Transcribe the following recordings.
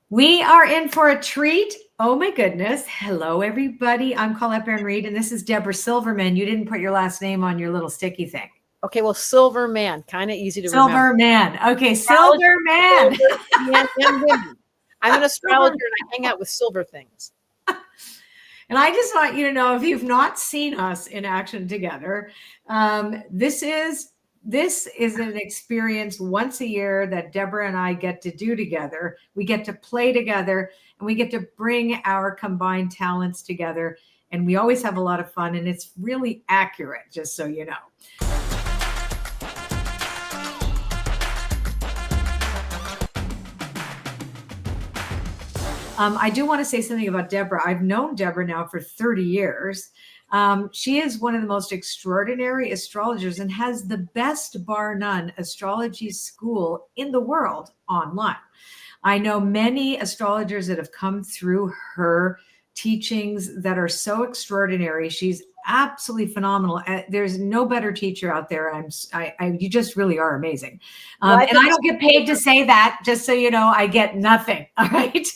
We are in for a treat. Oh my goodness. Hello, everybody. I'm Colette Baron-Reid, and this is Debra Silverman. You didn't put your last name on your little sticky thing. Okay, well, Silverman, kind of easy to remember. Silverman. Okay, Silverman. Men and women. I'm an astrologer and I hang out with silver things. And I just want you to know, if you've not seen us in action together, this is an experience once a year that Debra and I get to do together. We get to play together and we get to bring our combined talents together. And we always have a lot of fun, and it's really accurate, just so you know. I do want to say something about Debra. I've known Debra now for 30 years. She is one of the most extraordinary astrologers and has the best, bar none, astrology school in the world online. I know many astrologers that have come through her teachings that are so extraordinary. She's absolutely phenomenal. There's no better teacher out there. You just really are amazing. And I don't get paid to say that, just so you know. I get nothing. All right.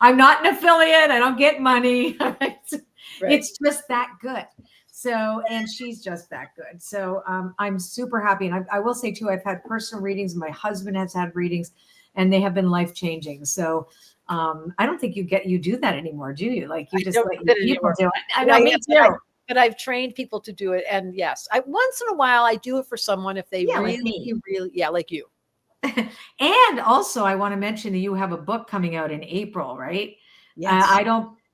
I'm not an affiliate. I don't get money. All right? Right. It's just that good. So, and she's just that good. So I'm super happy. And I will say too, I've had personal readings. My husband has had readings, and they have been life-changing. So I don't think you do that anymore, do you? Like, you just let people do it. I know, me too. But I've trained people to do it. And yes, once in a while I do it for someone if they really, like you. And also I want to mention that you have a book coming out in April, right? Yes.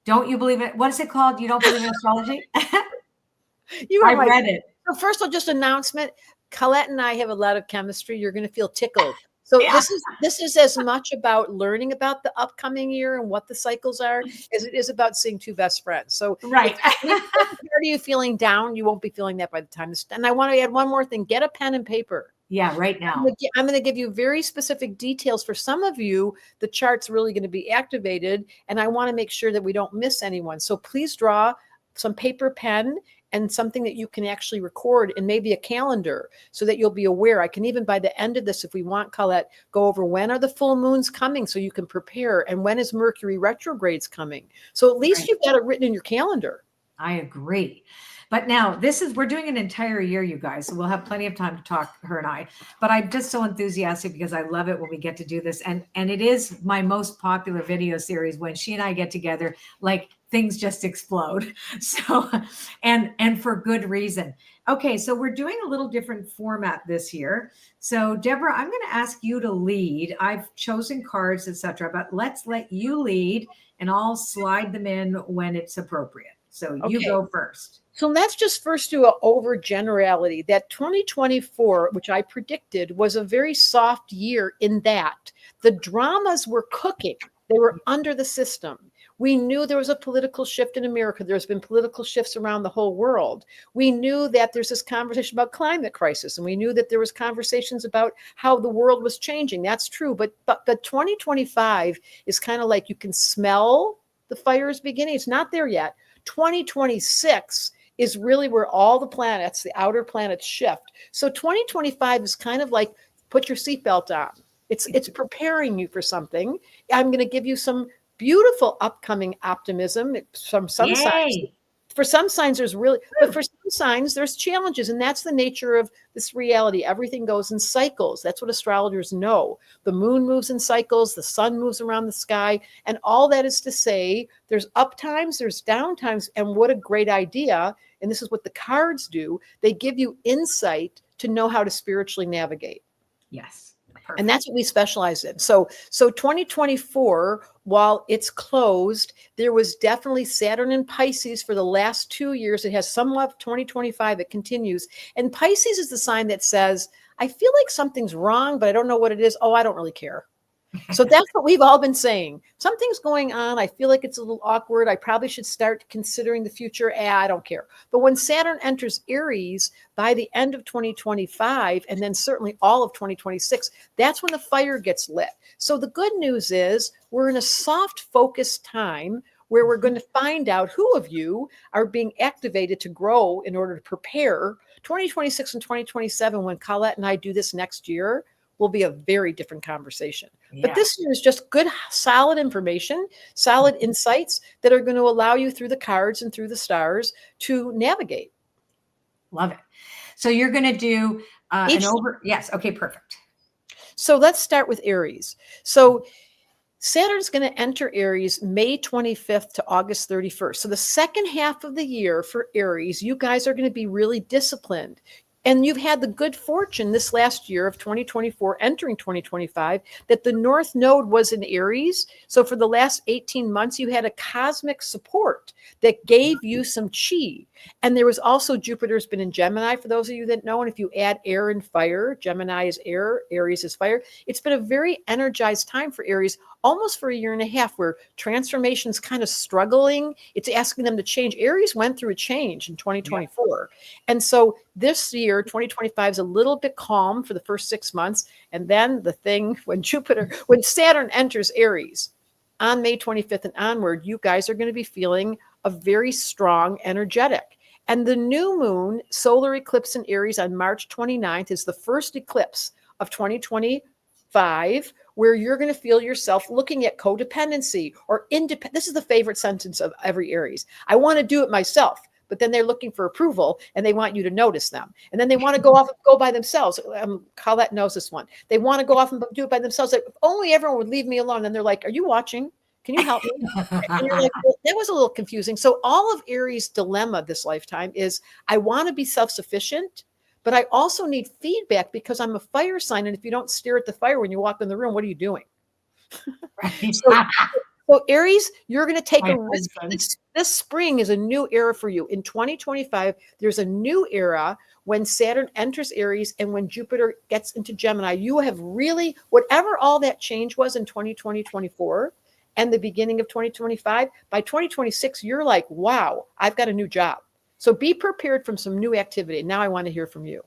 Don't you believe it? What is it called? You don't believe in astrology? I read it. So first of all, just announcement. Colette and I have a lot of chemistry. You're going to feel tickled. So yeah. This is as much about learning about the upcoming year and what the cycles are as it is about seeing two best friends. So right. If are you feeling down, you won't be feeling that by the time this. And I want to add one more thing. Get a pen and paper. Yeah, right now. I'm going to give you very specific details. For some of you, the chart's really going to be activated, and I want to make sure that we don't miss anyone. So please draw some paper, pen, and something that you can actually record, and maybe a calendar, so that you'll be aware. I can even, by the end of this, if we want, Colette, go over when are the full moons coming so you can prepare, and when is Mercury retrogrades coming. So at least you've got it written in your calendar. I agree. But now we're doing an entire year, you guys, so we'll have plenty of time to talk, her and I. But I'm just so enthusiastic because I love it when we get to do this. And it is my most popular video series. When she and I get together, like, things just explode. So, and for good reason. Okay, so we're doing a little different format this year. So Debra, I'm going to ask you to lead. I've chosen cards, etc., but let's let you lead, and I'll slide them in when it's appropriate. So you go first. So let's just first do an overgenerality. That 2024, which I predicted, was a very soft year in that the dramas were cooking. They were under the system. We knew there was a political shift in America. There's been political shifts around the whole world. We knew that there's this conversation about climate crisis, and we knew that there was conversations about how the world was changing. That's true. But 2025 is kind of like you can smell the fires beginning. It's not there yet. 2026 is really where all the planets, the outer planets, shift. So 2025 is kind of like put your seatbelt on. It's preparing you for something. I'm going to give you some beautiful upcoming optimism from some signs. For some signs, there's but for some signs, there's challenges. And that's the nature of this reality. Everything goes in cycles. That's what astrologers know. The moon moves in cycles. The sun moves around the sky. And all that is to say, there's up times, there's down times. And what a great idea. And this is what the cards do. They give you insight to know how to spiritually navigate. Yes. Perfect. And that's what we specialize in. So 2024, while it's closed, there was definitely Saturn in Pisces for the last 2 years. It has somewhat 2025. It continues. And Pisces is the sign that says, I feel like something's wrong, but I don't know what it is. Oh, I don't really care. So that's what we've all been saying. Something's going on. I feel like it's a little awkward. I probably should start considering the future. I don't care. But when Saturn enters Aries by the end of 2025, and then certainly all of 2026, that's when the fire gets lit. So the good news is we're in a soft focused time where we're going to find out who of you are being activated to grow in order to prepare. 2026 and 2027, when Colette and I do this next year, will be a very different conversation. Yeah. But this year is just good, solid information, solid insights that are going to allow you through the cards and through the stars to navigate. Love it. So you're going to do yes. Okay, perfect. So let's start with Aries. So Saturn's going to enter Aries May 25th to August 31st. So the second half of the year for Aries, you guys are going to be really disciplined. And you've had the good fortune this last year of 2024, entering 2025, that the North Node was in Aries. So for the last 18 months, you had a cosmic support that gave you some chi. And there was also Jupiter's been in Gemini, for those of you that know. And if you add air and fire, Gemini is air, Aries is fire. It's been a very energized time for Aries, almost for a year and a half, where transformation's kind of struggling. It's asking them to change. Aries went through a change in 2024. And so this year, 2025, is a little bit calm for the first 6 months. And then the thing, when Saturn enters Aries on May 25th and onward, you guys are going to be feeling a very strong, energetic. And the new moon solar eclipse in Aries on March 29th is the first eclipse of 2025, where you're going to feel yourself looking at codependency or independence. This is the favorite sentence of every Aries. I want to do it myself. But then they're looking for approval and they want you to notice them. And then they want to go off and go by themselves. Colette knows this one. They want to go off and do it by themselves. Like, if only everyone would leave me alone. And they're like, are you watching? Can you help me? And you're like, well, that was a little confusing. So all of Aries' dilemma this lifetime is, I want to be self-sufficient, but I also need feedback because I'm a fire sign. And if you don't stare at the fire when you walk in the room, what are you doing? Right. So Aries, you're going to take a risk. This spring is a new era for you. In 2025, there's a new era when Saturn enters Aries and when Jupiter gets into Gemini. You have really, whatever all that change was in 2024 and the beginning of 2025, by 2026, you're like, wow, I've got a new job. So be prepared from some new activity. Now I want to hear from you.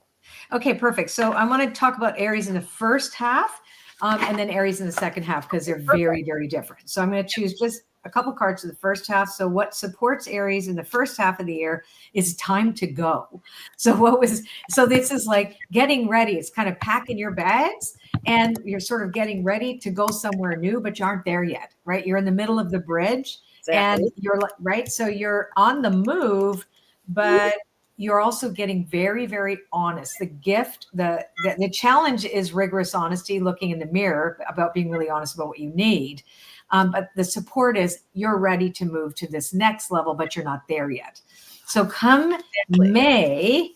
Okay, perfect. So I want to talk about Aries in the first half. And then Aries in the second half, because they're very, very different. So I'm going to choose just a couple cards for the first half. So what supports Aries in the first half of the year is time to go. So this is like getting ready. It's kind of packing your bags and you're sort of getting ready to go somewhere new, but you aren't there yet, right? You're in the middle of the bridge. Exactly. And you're right. So you're on the move, but you're also getting very, very honest. The gift, the challenge is rigorous honesty, looking in the mirror about being really honest about what you need. But the support is you're ready to move to this next level, but you're not there yet. So come May,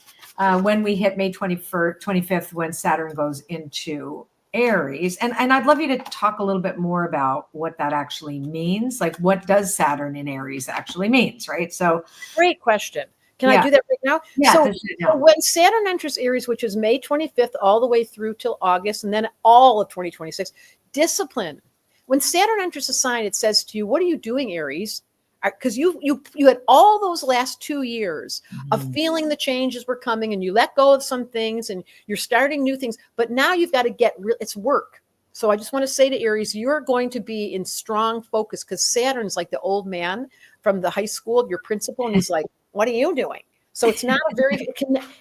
when we hit May 25th, when Saturn goes into Aries. And I'd love you to talk a little bit more about what that actually means. Like, what does Saturn in Aries actually means, right? So great question. Can I do that right now? Yeah. So when Saturn enters Aries, which is May 25th all the way through till August, and then all of 2026, discipline. When Saturn enters a sign, it says to you, what are you doing, Aries? Because you had all those last 2 years of feeling the changes were coming, and you let go of some things and you're starting new things. But now you've got to get real. It's work. So I just want to say to Aries, you're going to be in strong focus, because Saturn's like the old man from the high school, your principal, and he's like, what are you doing? So it's not a very,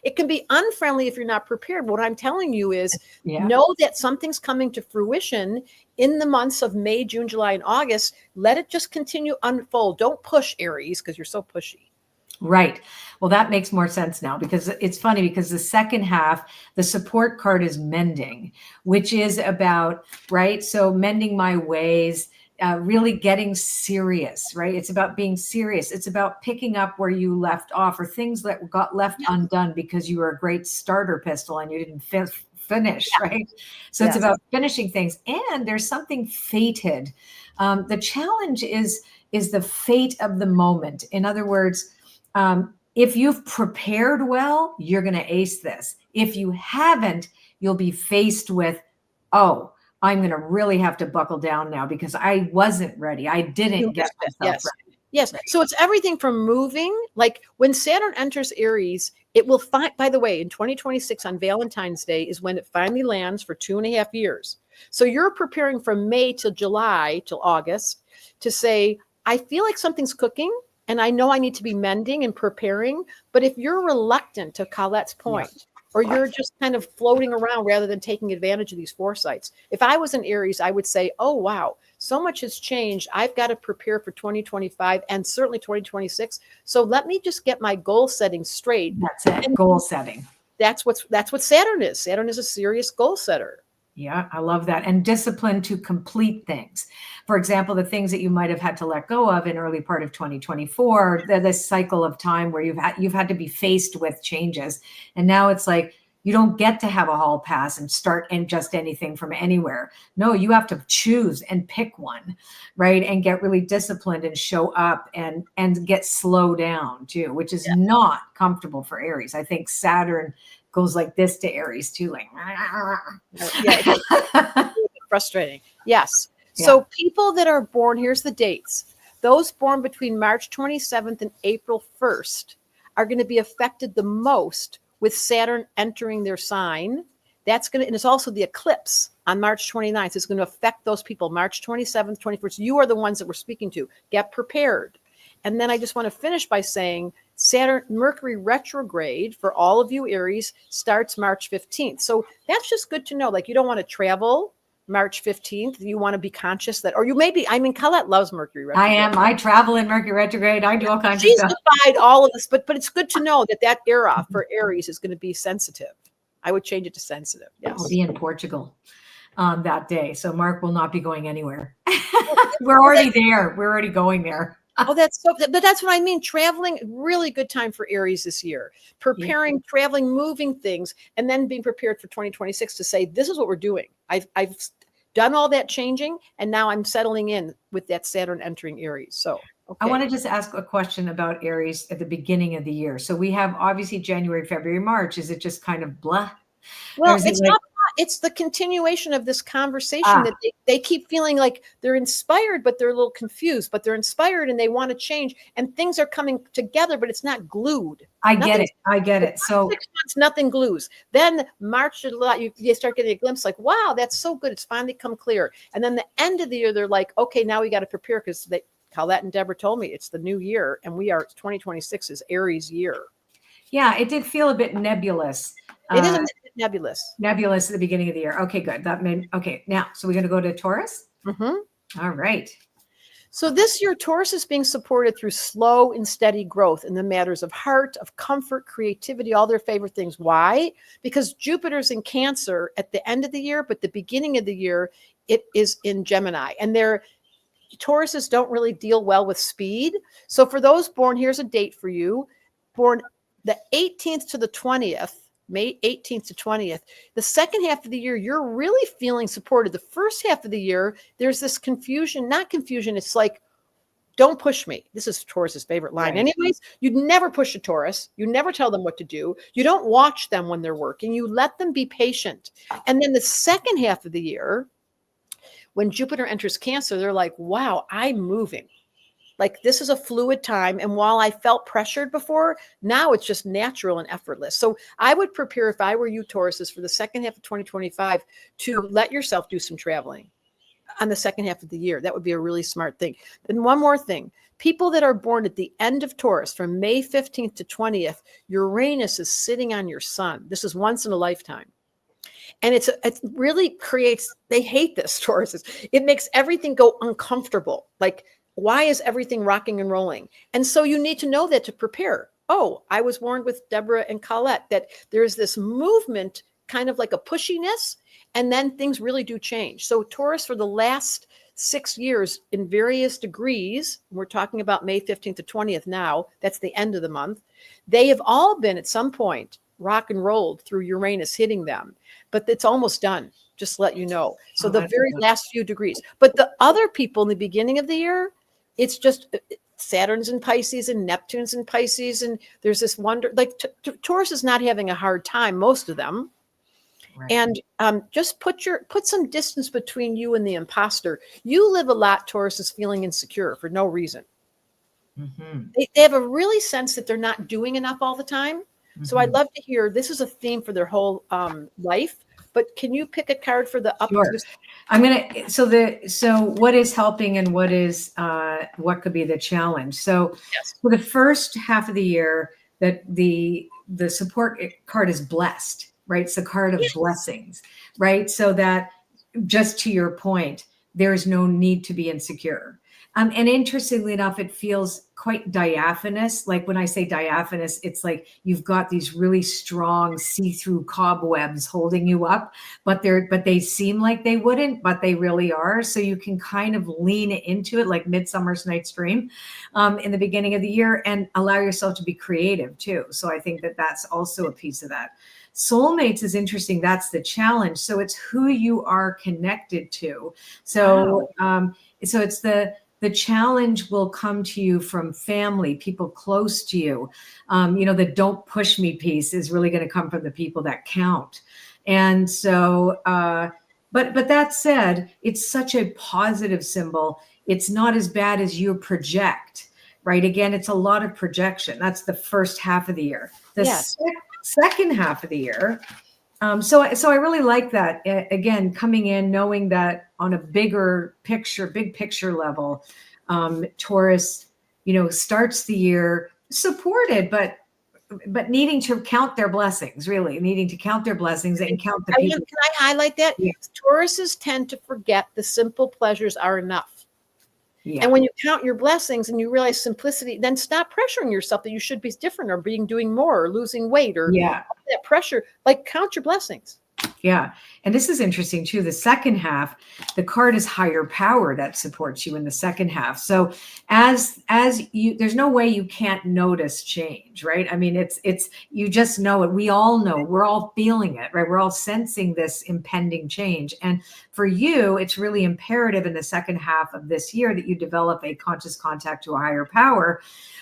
it can be unfriendly if you're not prepared. What I'm telling you is know that something's coming to fruition in the months of May, June, July, and August. Let it just continue unfold. Don't push, Aries, because you're so pushy. Right. Well, that makes more sense now, because it's funny, because the second half, the support card is mending, which is about, right? So mending my ways, really getting serious, right? It's about being serious. It's about picking up where you left off, or things that got left undone because you were a great starter pistol and you didn't finish, right? So it's about finishing things. And there's something fated. The challenge is the fate of the moment. In other words, if you've prepared well, you're going to ace this. If you haven't, you'll be faced with, oh, I'm going to really have to buckle down now because I wasn't ready. I didn't get myself ready. Yes. So it's everything from moving. Like when Saturn enters Aries, it will find, by the way, in 2026 on Valentine's Day is when it finally lands for 2.5 years. So you're preparing from May till July till August to say, I feel like something's cooking and I know I need to be mending and preparing. But if you're reluctant, to Colette's point, or you're just kind of floating around rather than taking advantage of these foresights. If I was an Aries, I would say, oh, wow, so much has changed. I've got to prepare for 2025 and certainly 2026. So let me just get my goal setting straight. That's it. And goal setting. that's what Saturn is. Saturn is a serious goal setter. Yeah, I love that. And discipline to complete things. For example, the things that you might have had to let go of in early part of 2024, this cycle of time where you've had to be faced with changes. And now it's like, you don't get to have a hall pass and start and just anything from anywhere. No, you have to choose and pick one, right? And get really disciplined and show up and get slow down too, which is not comfortable for Aries. I think Saturn goes like this to Aries too, like it's frustrating. Yes. So people that are born, here's the dates. Those born between March 27th and April 1st are going to be affected the most with Saturn entering their sign. That's going to, and it's also the eclipse on March 29th. It's going to affect those people, March 27th, 21st. You are the ones that we're speaking to. Get prepared. And then I just want to finish by saying Mercury retrograde for all of you Aries starts March 15th. So that's just good to know. Like, you don't want to travel March 15th. You want to be conscious that, or you may be, I mean, Colette loves Mercury retrograde. I travel in Mercury retrograde. I do all kinds She's of stuff. defied all of this, but it's good to know that era for Aries is going to be sensitive. I would change it to sensitive. Yes. I'll be in Portugal that day. So Mark will not be going anywhere. We're already there. We're already going there. Oh, but that's what I mean. Traveling, really good time for Aries this year. Preparing, traveling, moving things, and then being prepared for 2026 to say, this is what we're doing. I've done all that changing, and now I'm settling in with that Saturn entering Aries. So okay. I want to just ask a question about Aries at the beginning of the year. So we have obviously January, February, March. Is it just kind of blah? Well, it's not. It's the continuation of this conversation that they keep feeling like they're inspired, but they're a little confused, but they're inspired and they want to change, and things are coming together, but it's not glued. I get it. So 6 months, nothing glues. Then March, you start getting a glimpse like, wow, that's so good. It's finally come clear. And then the end of the year, they're like, okay, now we got to prepare, because Colette and Debra told me it's the new year, and 2026 is Aries year. Yeah, it did feel a bit nebulous. It is nebulous. Nebulous at the beginning of the year. Okay, good. Okay. Now, so we're going to go to Taurus. Mm-hmm. All right. So this year, Taurus is being supported through slow and steady growth in the matters of heart, of comfort, creativity, all their favorite things. Why? Because Jupiter's in Cancer at the end of the year, but the beginning of the year, it is in Gemini. And Tauruses don't really deal well with speed. So for those born, here's a date for you, born the 18th to the 20th, May 18th to 20th. The second half of the year, you're really feeling supported. The first half of the year, there's this confusion, not confusion. It's like, don't push me. This is Taurus's favorite line. Right. Anyways, you'd never push a Taurus. You never tell them what to do. You don't watch them when they're working. You let them be patient. And then the second half of the year, when Jupiter enters Cancer, they're like, wow, I'm moving. Like, this is a fluid time. And while I felt pressured before, now it's just natural and effortless. So I would prepare, if I were you, Tauruses, for the second half of 2025 to let yourself do some traveling on the second half of the year. That would be a really smart thing. Then one more thing. People that are born at the end of Taurus, from May 15th to 20th, Uranus is sitting on your sun. This is once in a lifetime. And it really creates, they hate this, Tauruses. It makes everything go uncomfortable. Like, why is everything rocking and rolling? And so you need to know that to prepare. Oh, I was warned with Debra and Colette that there's this movement, kind of like a pushiness, and then things really do change. So Taurus, for the last 6 years, in various degrees, we're talking about May 15th to 20th now, that's the end of the month, they have all been at some point rock and rolled through Uranus hitting them, but it's almost done, just to let you know. So the very last few degrees. But the other people in the beginning of the year, it's just Saturn's in Pisces and Neptune's in Pisces. And there's this wonder, like Taurus is not having a hard time, most of them. Right. And just put some distance between you and the imposter. You live a lot, Taurus, is feeling insecure for no reason. Mm-hmm. They have a really sense that they're not doing enough all the time. Mm-hmm. So I'd love to hear, this is a theme for their whole life. But can you pick a card for the up? Sure. I'm gonna. So what is helping and what could be the challenge? So yes. For the first half of the year, that the support card is blessed, right? It's the card of blessings, right? So that, just to your point, there is no need to be insecure. And interestingly enough, it feels quite diaphanous. Like when I say diaphanous, it's like you've got these really strong see-through cobwebs holding you up, but they seem like they wouldn't, but they really are. So you can kind of lean into it like Midsummer's Night's Dream in the beginning of the year, and allow yourself to be creative too. So I think that that's also a piece of that. Soulmates is interesting. That's the challenge. So it's who you are connected to. So so it's the challenge will come to you from family, people close to you. The don't push me piece is really going to come from the people that count. And so, but that said, it's such a positive symbol. It's not as bad as you project, right? Again, it's a lot of projection. That's the first half of the year. The second half of the year. So I really like that. Again, coming in, knowing that on a big picture level, Taurus, starts the year supported, but needing to count their blessings, really needing to count their blessings and count the people. Can I highlight that? Yeah. Tauruses tend to forget the simple pleasures are enough. Yeah. And when you count your blessings and you realize simplicity, then stop pressuring yourself that you should be different or doing more or losing weight or that pressure. Like, count your blessings. Yeah. And this is interesting too. The second half, the card is higher power that supports you in the second half. So as you, there's no way you can't notice change, right? I mean, it's, you just know it. We all know, we're all feeling it, right? We're all sensing this impending change. And for you, it's really imperative in the second half of this year that you develop a conscious contact to a higher power,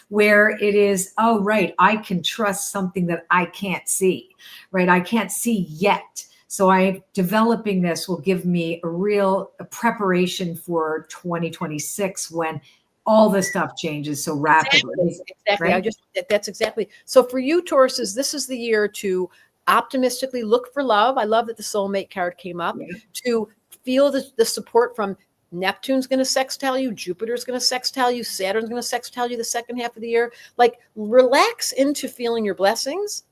where it is, oh, right, I can trust something that I can't see, right? I can't see yet. So developing this will give me a preparation for 2026 when all this stuff changes so rapidly. Exactly. Right? That's exactly. So for you, Tauruses, this is the year to optimistically look for love. I love that the soulmate card came up. Yeah. To feel the support from Neptune's going to sextile you, Jupiter's going to sextile you, Saturn's going to sextile you the second half of the year. Like, relax into feeling your blessings.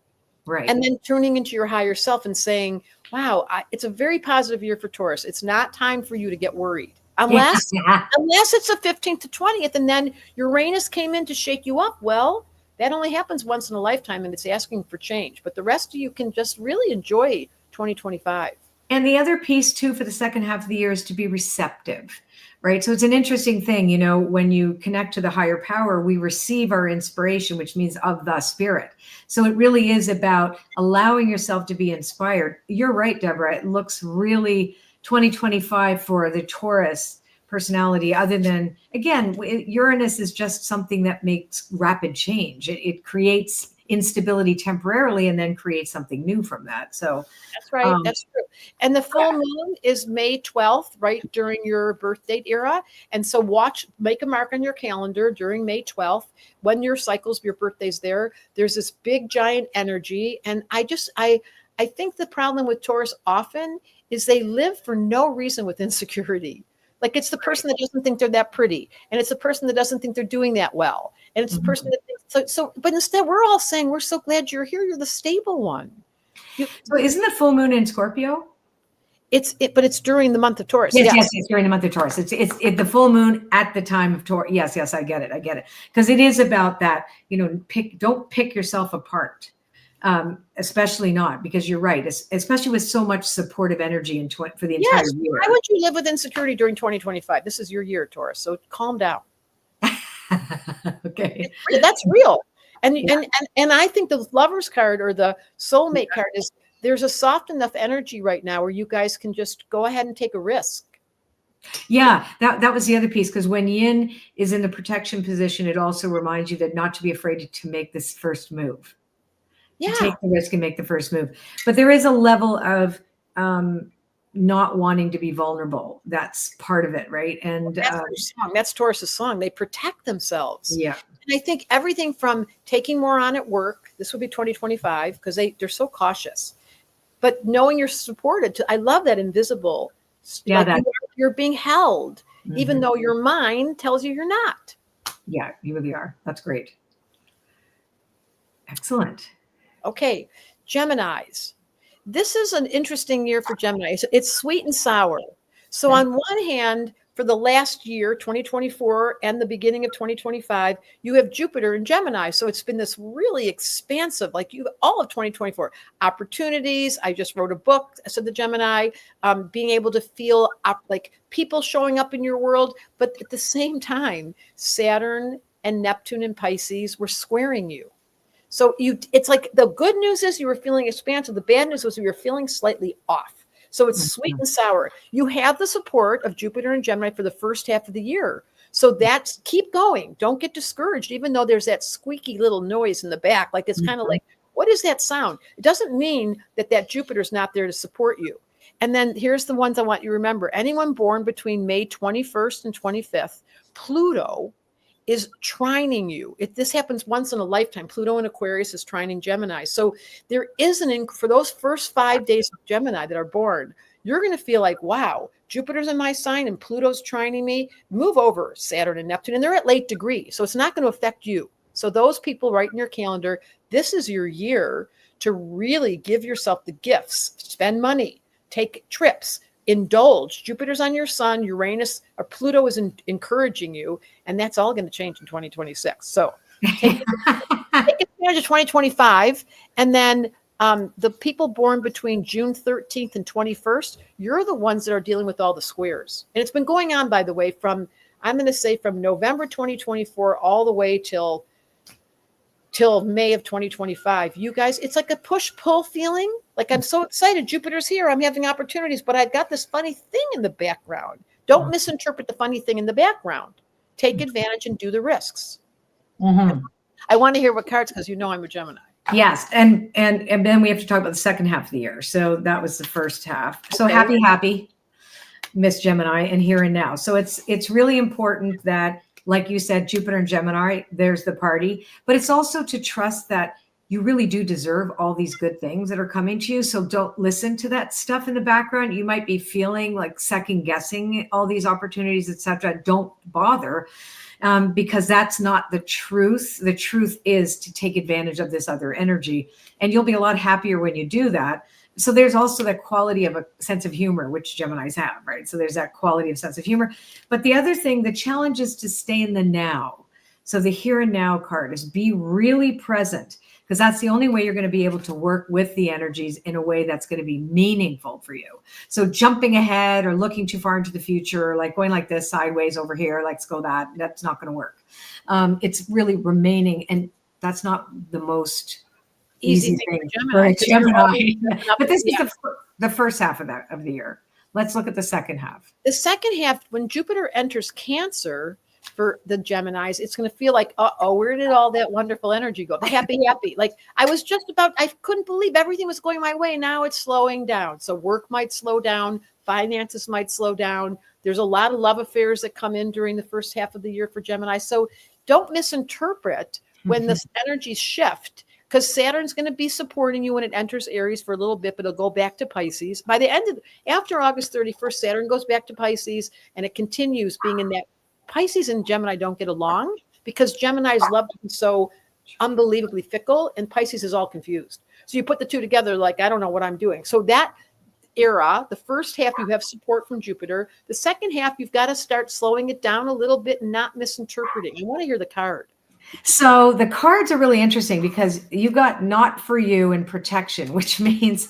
Right. And then tuning into your higher self and saying, wow, it's a very positive year for Taurus. It's not time for you to get worried. Unless it's the 15th to 20th, and then Uranus came in to shake you up. Well, that only happens once in a lifetime, and it's asking for change. But the rest of you can just really enjoy 2025. And the other piece too for the second half of the year is to be receptive, right? So it's an interesting thing, when you connect to the higher power, we receive our inspiration, which means of the spirit. So it really is about allowing yourself to be inspired. You're right, Debra. It looks really 2025 for the Taurus personality, other than, again, Uranus is just something that makes rapid change. It creates instability temporarily and then create something new from that. So that's right. That's true. And the full moon is May 12th, right during your birth date era. And so make a mark on your calendar during May 12th when your birthday's there's this big giant energy. And I think the problem with Taurus often is they live for no reason with insecurity. Like, it's the person that doesn't think they're that pretty. And it's the person that doesn't think they're doing that well. And it's the person that thinks but instead we're all saying, we're so glad you're here. You're the stable one. So isn't the full moon in Scorpio? But it's during the month of Taurus. Yes, it's during the month of Taurus. It's the full moon at the time of Taurus. Yes, I get it. Because it is about that, don't pick yourself apart. Especially not, because you're right, especially with so much supportive energy for the entire year. Why would you live with insecurity during 2025? This is your year, Taurus. So calm down. Okay. That's real. And I think the Lover's card or the Soulmate card is, there's a soft enough energy right now where you guys can just go ahead and take a risk. Yeah, that was the other piece, because when Yin is in the protection position, it also reminds you that not to be afraid to make this first move. To take the risk and make the first move. But there is a level of not wanting to be vulnerable. That's part of it, right? And that's Taurus's song. They protect themselves. Yeah. And I think everything from taking more on at work, this would be 2025, because they're so cautious. But knowing you're supported, I love that invisible. Yeah, like you're being held, even though your mind tells you you're not. Yeah, you really are. That's great. Excellent. Okay, Geminis. This is an interesting year for Gemini. It's sweet and sour. So Okay. on one hand, for the last year, 2024 and the beginning of 2025, you have Jupiter in Gemini. So it's been this really expansive, like you all of 2024 opportunities. I just wrote a book, said the Gemini, being able to feel like people showing up in your world. But at the same time, Saturn and Neptune and Pisces were squaring you. So it's like the good news is you were feeling expansive. The bad news was you were feeling slightly off. So it's sweet and sour. You have the support of Jupiter and Gemini for the first half of the year. So that's keep going. Don't get discouraged, even though there's that squeaky little noise in the back. Like it's kind of like, what is that sound? It doesn't mean that Jupiter's not there to support you. And then here's the ones I want you to remember. Anyone born between May 21st and 25th, Pluto is trining you. This happens once in a lifetime. Pluto in Aquarius is trining Gemini. So there is for those first 5 days of Gemini that are born, you're going to feel like, wow, Jupiter's in my sign and Pluto's trining me. Move over Saturn and Neptune, and they're at late degree. So it's not going to affect you. So those people write in your calendar, this is your year to really give yourself the gifts, spend money, take trips, indulge. Jupiter's on your sun, Uranus or Pluto is encouraging you, and that's all going to change in 2026. So take advantage of 2025. And then the people born between June 13th and 21st, you're the ones that are dealing with all the squares. And it's been going on, by the way, I'm going to say from November 2024 all the way till May of 2025. You guys, it's like a push-pull feeling. Like I'm so excited. Jupiter's here. I'm having opportunities, but I've got this funny thing in the background. Don't misinterpret the funny thing in the background. Take advantage and do the risks. I want to hear what cards, because I'm a Gemini. Yes. And then we have to talk about the second half of the year. So that was the first half. So Okay. happy, Miss Gemini, and here and now. So it's really important that, like you said, Jupiter and Gemini, there's the party, but it's also to trust that you really do deserve all these good things that are coming to you. So don't listen to that stuff in the background. You might be feeling like second guessing all these opportunities, etc. Don't bother, because that's not the truth. The truth is to take advantage of this other energy, and you'll be a lot happier when you do that. So there's also that quality of a sense of humor, which Geminis have, right? So there's that quality of sense of humor. But the other thing, the challenge is to stay in the now. So the here and now card is be really present, because that's the only way you're going to be able to work with the energies in a way that's going to be meaningful for you. So jumping ahead or looking too far into the future, like going like this sideways over here, let's go that's not going to work. It's really remaining. And that's not the most easy thing for Gemini. But this is the first half of the year. Let's look at the second half. The second half, when Jupiter enters Cancer for the Geminis, it's going to feel like, where did all that wonderful energy go? Happy. Like I couldn't believe everything was going my way. Now it's slowing down. So work might slow down. Finances might slow down. There's a lot of love affairs that come in during the first half of the year for Gemini. So don't misinterpret when this energy shift, because Saturn's going to be supporting you when it enters Aries for a little bit, but it'll go back to Pisces. By the after August 31st, Saturn goes back to Pisces, and it continues being in that. Pisces and Gemini don't get along because Gemini's love is so unbelievably fickle, and Pisces is all confused. So you put the two together, like, I don't know what I'm doing. So that era, the first half, you have support from Jupiter. The second half, you've got to start slowing it down a little bit and not misinterpreting. I want to hear the card. So the cards are really interesting because you got not for you and protection, which means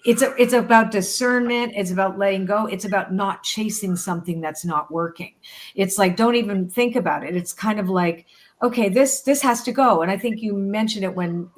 it's about discernment. It's about letting go. It's about not chasing something that's not working. It's like, don't even think about it. It's kind of like, okay, this has to go. And I think you mentioned it when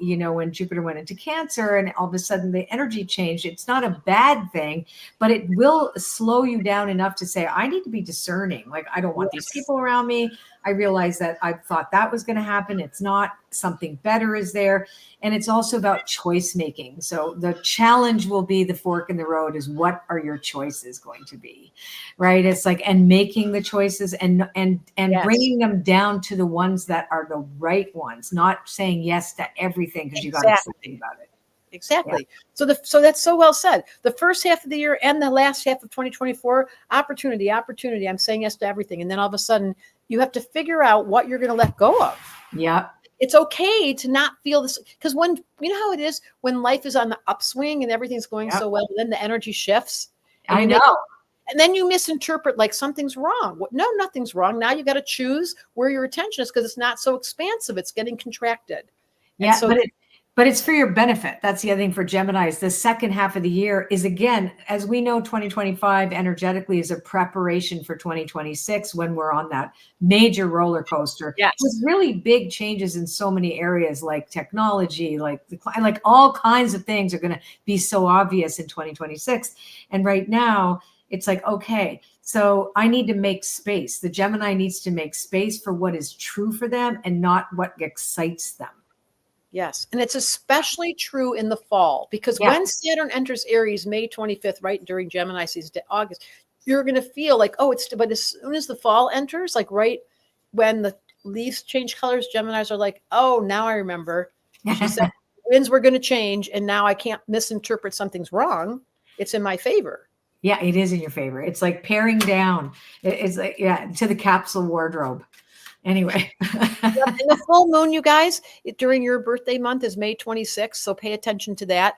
Jupiter went into Cancer and all of a sudden the energy changed. It's not a bad thing, but it will slow you down enough to say, I need to be discerning. Like, I don't want these people around me. I realize that I thought that was going to happen. It's not. Something better is there. And it's also about choice making. So the challenge will be the fork in the road is, what are your choices going to be? Right. It's like, and making the choices and yes, bringing them down to the ones that are the right ones, not saying yes to everything because you got to think about it. Exactly. Yeah. So that's so well said. The first half of the year and the last half of 2024, opportunity. I'm saying yes to everything. And then all of a sudden you have to figure out what you're going to let go of. Yeah. it's okay to not feel this, because when you know how it is when life is on the upswing and everything's going so well, then the energy shifts. And I know. and then you misinterpret like something's wrong. No, nothing's wrong. Now you got to choose where your attention is, because it's not so expansive. It's getting contracted. Yeah, and so but it's for your benefit. That's the other thing for Geminis. The second half of the year is, again, as we know, 2025 energetically is a preparation for 2026 when we're on that major roller coaster. Yes. With really big changes in so many areas, like technology, like all kinds of things are going to be so obvious in 2026. And right now, it's like, okay, so I need to make space. The Gemini needs to make space for what is true for them and not what excites them. Yes. And it's especially true in the fall, because when Saturn enters Aries, May 25th, right during Gemini season to August, you're going to feel like, oh, but as soon as the fall enters, like right when the leaves change colors, Geminis are like, oh, now I remember. She said winds were going to change, and now I can't misinterpret something's wrong. It's in my favor. Yeah, it is in your favor. It's like paring down. It's like, to the capsule wardrobe. Anyway. And the full moon, you guys, during your birthday month is May 26th. So pay attention to that.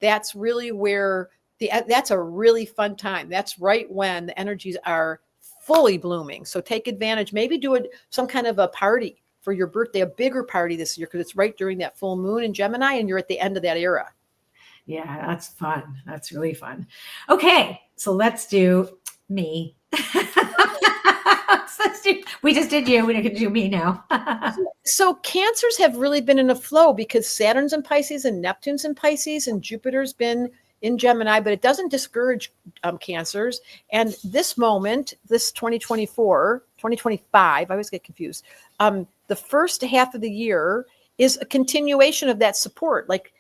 That's really where that's a really fun time. That's right when the energies are fully blooming. So take advantage. Maybe do some kind of a party for your birthday, a bigger party this year, because it's right during that full moon in Gemini, and you're at the end of that era. Yeah, that's fun. That's really fun. Okay, so let's do me. We just did you. We're going to do me now. So Cancers have really been in a flow, because Saturn's in Pisces and Neptune's in Pisces and Jupiter's been in Gemini, but it doesn't discourage Cancers. And this moment, this 2024, 2025, I always get confused. The first half of the year is a continuation of that support. Like,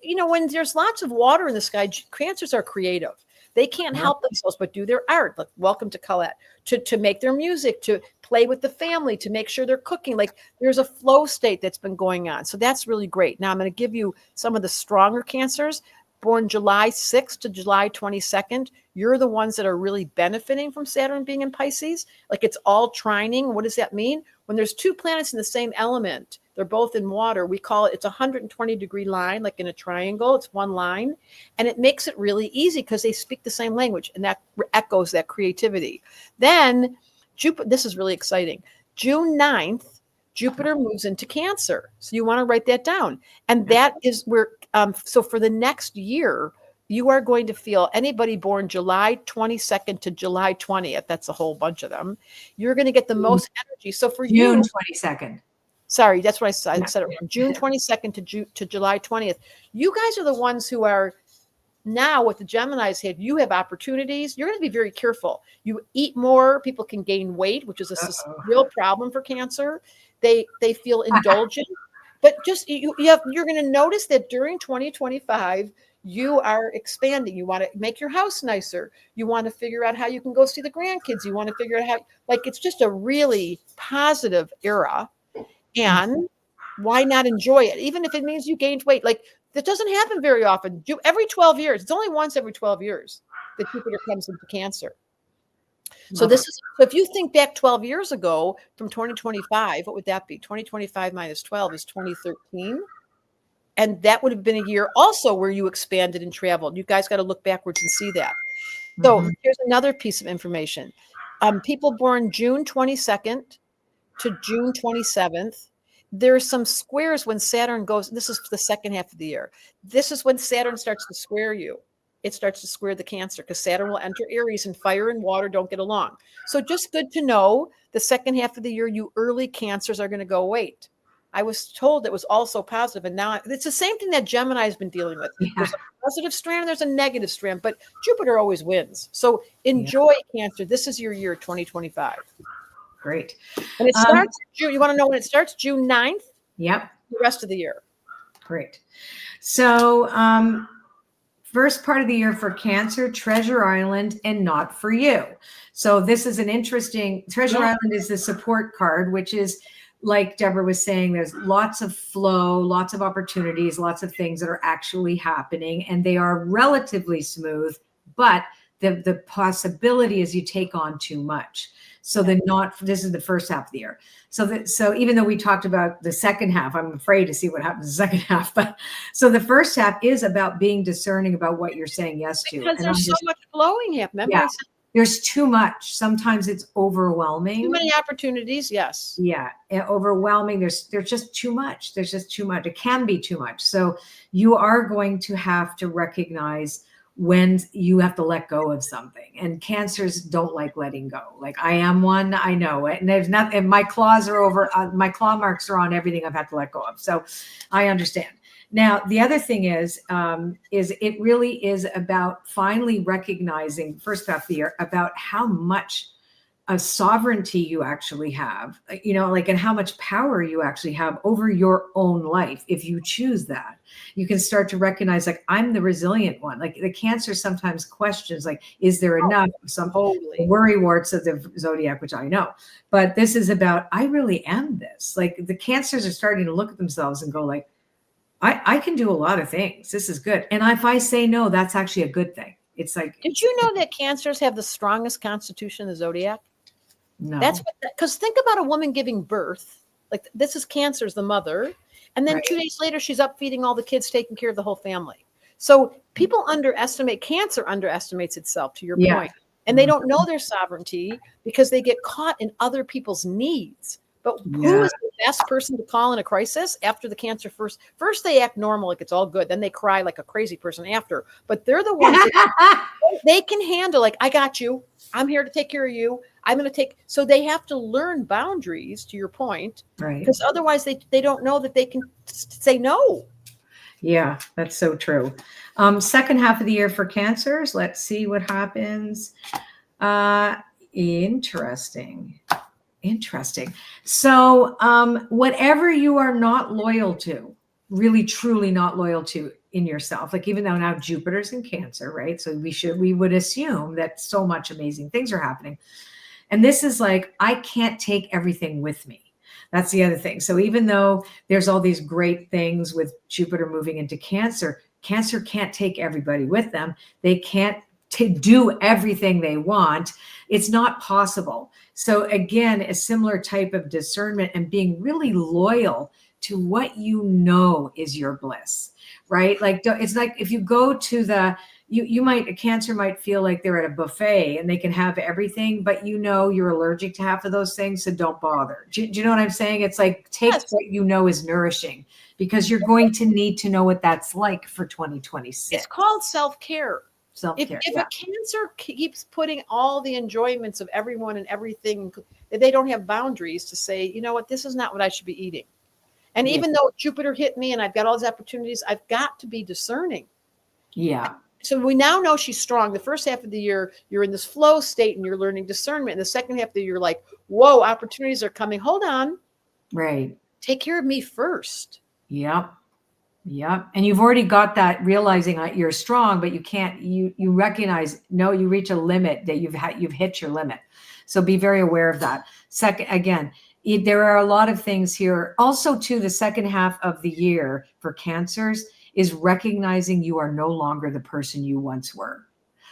you know, when there's lots of water in the sky, Cancers are creative. They can't help themselves but do their art. Like, welcome to Colette. To make their music, to play with the family, to make sure they're cooking. Like, there's a flow state that's been going on. So that's really great. Now I'm going to give you some of the stronger Cancers born July 6th to July 22nd. You're the ones that are really benefiting from Saturn being in Pisces. Like, it's all trining. What does that mean? When there's two planets in the same element, they're both in water. We call it, it's a 120-degree line, like in a triangle. It's one line. And it makes it really easy because they speak the same language, and that echoes that creativity. Then Jupiter, this is really exciting. June 9th, Jupiter moves into Cancer. So you want to write that down. And that is where, so for the next year, you are going to feel, anybody born July 22nd to July 20th, that's a whole bunch of them, you're going to get the most energy. So for June you, 22nd. Sorry, that's what I said. I said it wrong. June 22nd to July 20th. You guys are the ones who are now, what the Geminis have, you have opportunities. You're going to be very careful. You eat more. People can gain weight, which is a real problem for Cancer. They feel indulgent. But just you're going to notice that during 2025, you are expanding. You want to make your house nicer. You want to figure out how you can go see the grandkids. You want to figure out how, like, it's just a really positive era. And why not enjoy it? Even if it means you gained weight. Like, that doesn't happen very often. Every 12 years. It's only once every 12 years that Jupiter comes into Cancer. So this is, so if you think back 12 years ago from 2025, what would that be? 2025 minus 12 is 2013. And that would have been a year also where you expanded and traveled. You guys got to look backwards and see that. So here's another piece of information. People born June 22nd to June 27th, there's some squares when Saturn goes, this is the second half of the year. This is when Saturn starts to square you. It starts to square the Cancer, because Saturn will enter Aries, and fire and water don't get along. So just good to know, the second half of the year, you early Cancers are going to go, wait, I was told it was also positive, and now it's the same thing that Gemini has been dealing with. There's a positive strand, there's a negative strand, but Jupiter always wins. So enjoy Cancer. This is your year, 2025. Great. And it starts June. You want to know when it starts? June 9th? Yep. The rest of the year. Great. So first part of the year for Cancer, Treasure Island, and Not For You. So this is an interesting, Treasure Island is the support card, which is, like Debra was saying, there's lots of flow, lots of opportunities, lots of things that are actually happening, and they are relatively smooth, but the possibility is you take on too much. So this is the first half of the year. So even though we talked about the second half, I'm afraid to see what happens in the second half. But so the first half is about being discerning about what you're saying yes to. Because there's so much flowing here. Remember, yeah, there's too much. Sometimes it's overwhelming. Too many opportunities. Yes. Yeah, overwhelming. There's just too much. There's just too much. It can be too much. So you are going to have to recognize when you have to let go of something. And Cancers don't like letting go. Like I am one, I know it. And there's not, and my claws are over, my claw marks are on everything I've had to let go of. So I understand. Now, the other thing is it really is about finally recognizing first half of the year about how much of sovereignty you actually have, you know, like, and how much power you actually have over your own life. If you choose that, you can start to recognize, like, I'm the resilient one. Like the Cancer sometimes questions, like, is there enough? Some worry warts of the zodiac, which I know, but this is about, I really am this. Like the Cancers are starting to look at themselves and go like, I can do a lot of things. This is good. And if I say no, that's actually a good thing. It's like, did you know that Cancers have the strongest constitution in the zodiac? No. That's because think about a woman giving birth. Like this is Cancer's the mother. And then 2 days later, she's up feeding all the kids, taking care of the whole family. So people underestimate, Cancer underestimates itself, to your point. And they don't know their sovereignty because they get caught in other people's needs. But who is the best person to call in a crisis after the Cancer first? First, they act normal, like it's all good. Then they cry like a crazy person after. But they're the ones that they can handle, like, I got you. I'm here to take care of you. I'm going to take. So they have to learn boundaries, to your point. Right. Because otherwise they don't know that they can say no. Yeah, that's so true. Second half of the year for Cancers. Let's see what happens. Interesting. So whatever you are not loyal to, really truly not loyal to in yourself, like even though now Jupiter's in Cancer, right? So we would assume that so much amazing things are happening. And this is like, I can't take everything with me. That's the other thing. So even though there's all these great things with Jupiter moving into Cancer, Cancer can't take everybody with them. They can't do everything they want. It's not possible. So again, a similar type of discernment and being really loyal to what you know is your bliss, right? Like it's like if you go to a Cancer might feel like they're at a buffet and they can have everything, but you know you're allergic to half of those things, so don't bother. Do you know what I'm saying? It's like take what you know is nourishing, because you're going to need to know what that's like for 2026. It's called self-care. Self-care. If a Cancer keeps putting all the enjoyments of everyone and everything, they don't have boundaries to say, you know what, this is not what I should be eating. And even though Jupiter hit me and I've got all these opportunities, I've got to be discerning. Yeah. So we now know she's strong. The first half of the year, you're in this flow state and you're learning discernment. And the second half of the year, you're like, whoa, opportunities are coming. Hold on. Right. Take care of me first. Yep. Yep. And you've already got that, realizing that you're strong, but you can't, you recognize, no, you reach a limit that you've hit your limit. So be very aware of that. Second, again, there are a lot of things here. Also, too, the second half of the year for Cancers is recognizing you are no longer the person you once were.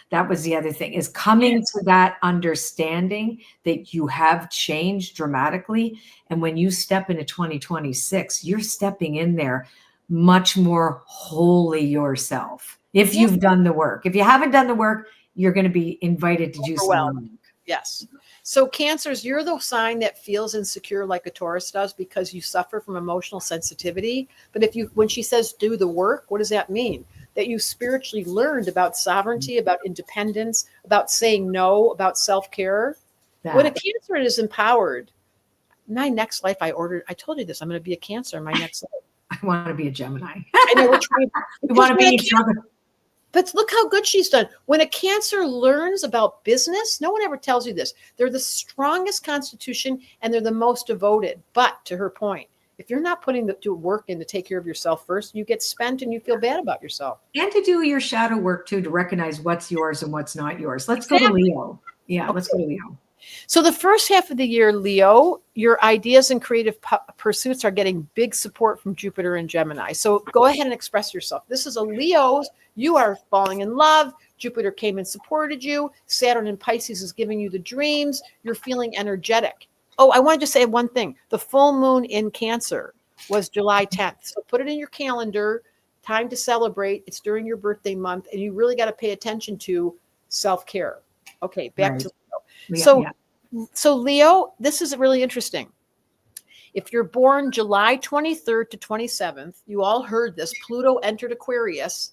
That was the other thing, is coming to that understanding that you have changed dramatically. And when you step into 2026, you're stepping in there much more wholly yourself. If you've done the work. If you haven't done the work, you're going to be invited to do some work. Yes. So Cancers, you're the sign that feels insecure like a Taurus does because you suffer from emotional sensitivity. But when she says do the work, what does that mean? That you spiritually learned about sovereignty, about independence, about saying no, about self-care. When a Cancer is empowered, my next life I told you this, I'm going to be a Cancer in my next life. I want to be a Gemini. I know we're trying. We want to be each other. But look how good she's done. When a Cancer learns about business, no one ever tells you this. They're the strongest constitution and they're the most devoted. But to her point, if you're not putting the work in to take care of yourself first, you get spent and you feel bad about yourself. And to do your shadow work too, to recognize what's yours and what's not yours. Let's go to Leo. Yeah, let's go to Leo. So the first half of the year, Leo, your ideas and creative pursuits are getting big support from Jupiter and Gemini. So go ahead and express yourself. This is a Leo. You are falling in love. Jupiter came and supported you. Saturn in Pisces is giving you the dreams. You're feeling energetic. Oh, I wanted to say one thing. The full moon in Cancer was July 10th. So put it in your calendar. Time to celebrate. It's during your birthday month, and you really got to pay attention to self-care. Okay, back to Leo. So Leo, this is really interesting. If you're born July 23rd to 27th, you all heard this, Pluto entered Aquarius.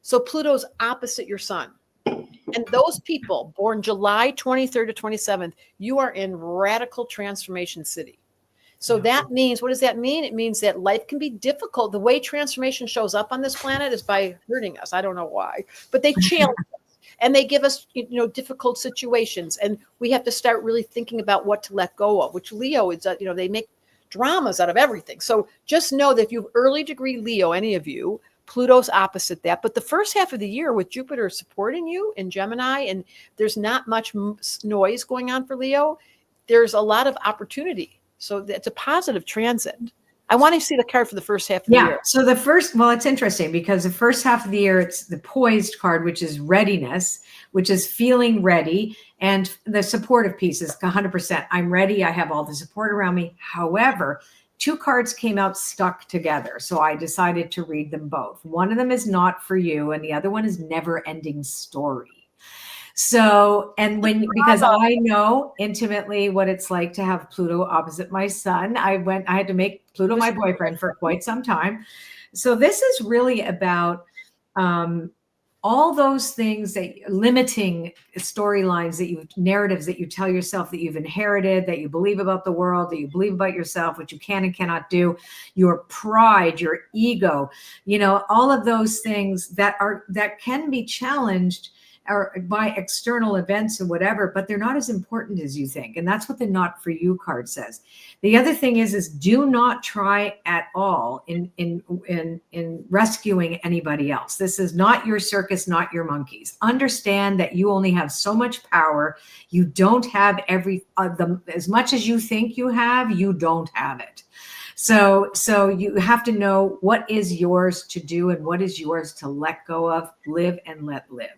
So Pluto's opposite your sun. And those people born July 23rd to 27th, you are in radical transformation city. So that means, what does that mean? It means that life can be difficult. The way transformation shows up on this planet is by hurting us. I don't know why, but they challenge us and they give us, difficult situations. And we have to start really thinking about what to let go of, which Leo is, they make dramas out of everything. So just know that if you have early degree Leo, any of you, Pluto's opposite that. But the first half of the year with Jupiter supporting you in Gemini, and there's not much noise going on for Leo, there's a lot of opportunity. So it's a positive transit. I want to see the card for the first half of the year. So it's interesting because the first half of the year, it's the poised card, which is readiness, which is feeling ready. And the supportive piece is 100%. I'm ready. I have all the support around me. However, two cards came out stuck together. So I decided to read them both. One of them is not for you. And the other one is never ending story. So, because I know intimately what it's like to have Pluto opposite my sun, I had to make Pluto my boyfriend for quite some time. So this is really about all those things that limiting storylines narratives that you tell yourself that you've inherited, that you believe about the world, that you believe about yourself, what you can and cannot do, your pride, your ego, all of those things that can be challenged or by external events or whatever, but they're not as important as you think. And that's what the not for you card says. The other thing is do not try at all in rescuing anybody else. This is not your circus, not your monkeys. Understand that you only have so much power. You don't have as much as you think you have, you don't have it. So you have to know what is yours to do and what is yours to let go of, live and let live.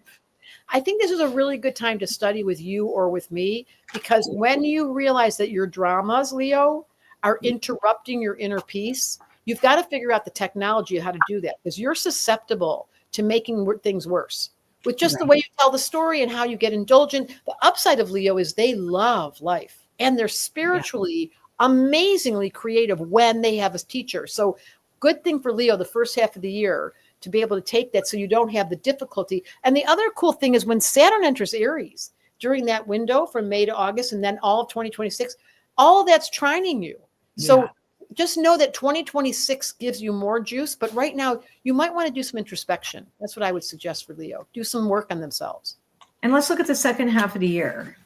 I think this is a really good time to study with you or with me, because when you realize that your dramas, Leo, are interrupting your inner peace, you've got to figure out the technology of how to do that, because you're susceptible to making things worse with just the way you tell the story and how you get indulgent. The upside of Leo is they love life and they're spiritually amazingly creative when they have a teacher. So good thing for Leo the first half of the year to be able to take that so you don't have the difficulty. And the other cool thing is when Saturn enters Aries during that window from May to August and then all of 2026, all of that's trining you. So just know that 2026 gives you more juice, but right now you might want to do some introspection. That's what I would suggest for Leo. Do some work on themselves. And let's look at the second half of the year.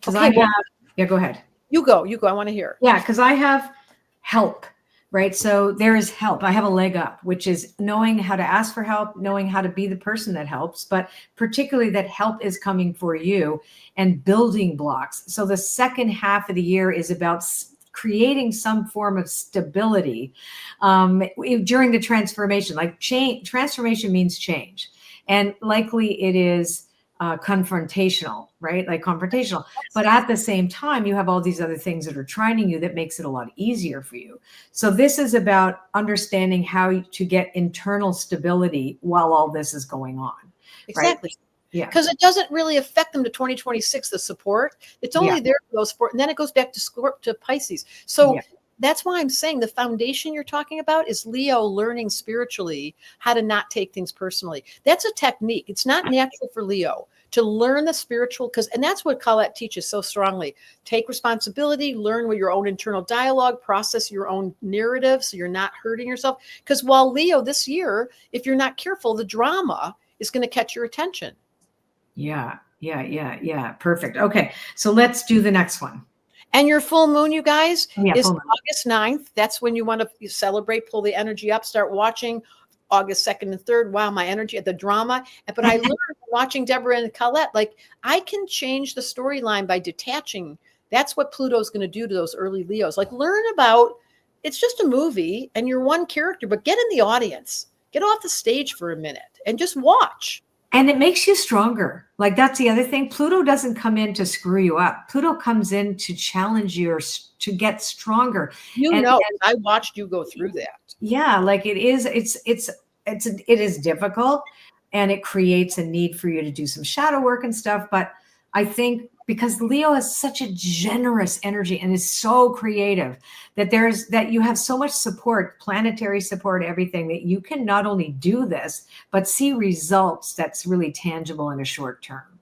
Okay, go ahead. You go. I want to hear. Yeah, because I have help. Right. So there is help. I have a leg up, which is knowing how to ask for help, knowing how to be the person that helps, but particularly that help is coming for you and building blocks. So the second half of the year is about creating some form of stability during the transformation. Like transformation means change. And likely it is confrontational, right? Like confrontational. But at the same time, you have all these other things that are trining you that makes it a lot easier for you. So this is about understanding how to get internal stability while all this is going on. Exactly. Right? Yeah. Because it doesn't really affect them to 2026, the support. It's only there for those support. And then it goes back to Pisces. So that's why I'm saying the foundation you're talking about is Leo learning spiritually how to not take things personally. That's a technique. It's not natural for Leo to learn the spiritual, and that's what Colette teaches so strongly. Take responsibility, learn with your own internal dialogue, process your own narrative so you're not hurting yourself. Because while Leo this year, if you're not careful, the drama is going to catch your attention. Yeah. Perfect. Okay. So let's do the next one. And your full moon, you guys, is August 9th. That's when you want to celebrate, pull the energy up, start watching August 2nd and 3rd. Wow, my energy at the drama. But I learned watching Debra and Colette, like I can change the storyline by detaching. That's what Pluto's going to do to those early Leos. Like learn about, it's just a movie and you're one character, but get in the audience. Get off the stage for a minute and just watch. And it makes you stronger. Like, that's the other thing. Pluto doesn't come in to screw you up. Pluto comes in to challenge you or to get stronger. And I watched you go through that. Yeah, like it is difficult, and it creates a need for you to do some shadow work and stuff. But I think because Leo has such a generous energy and is so creative, that you have so much support, planetary support, everything, that you can not only do this, but see results that's really tangible in a short term.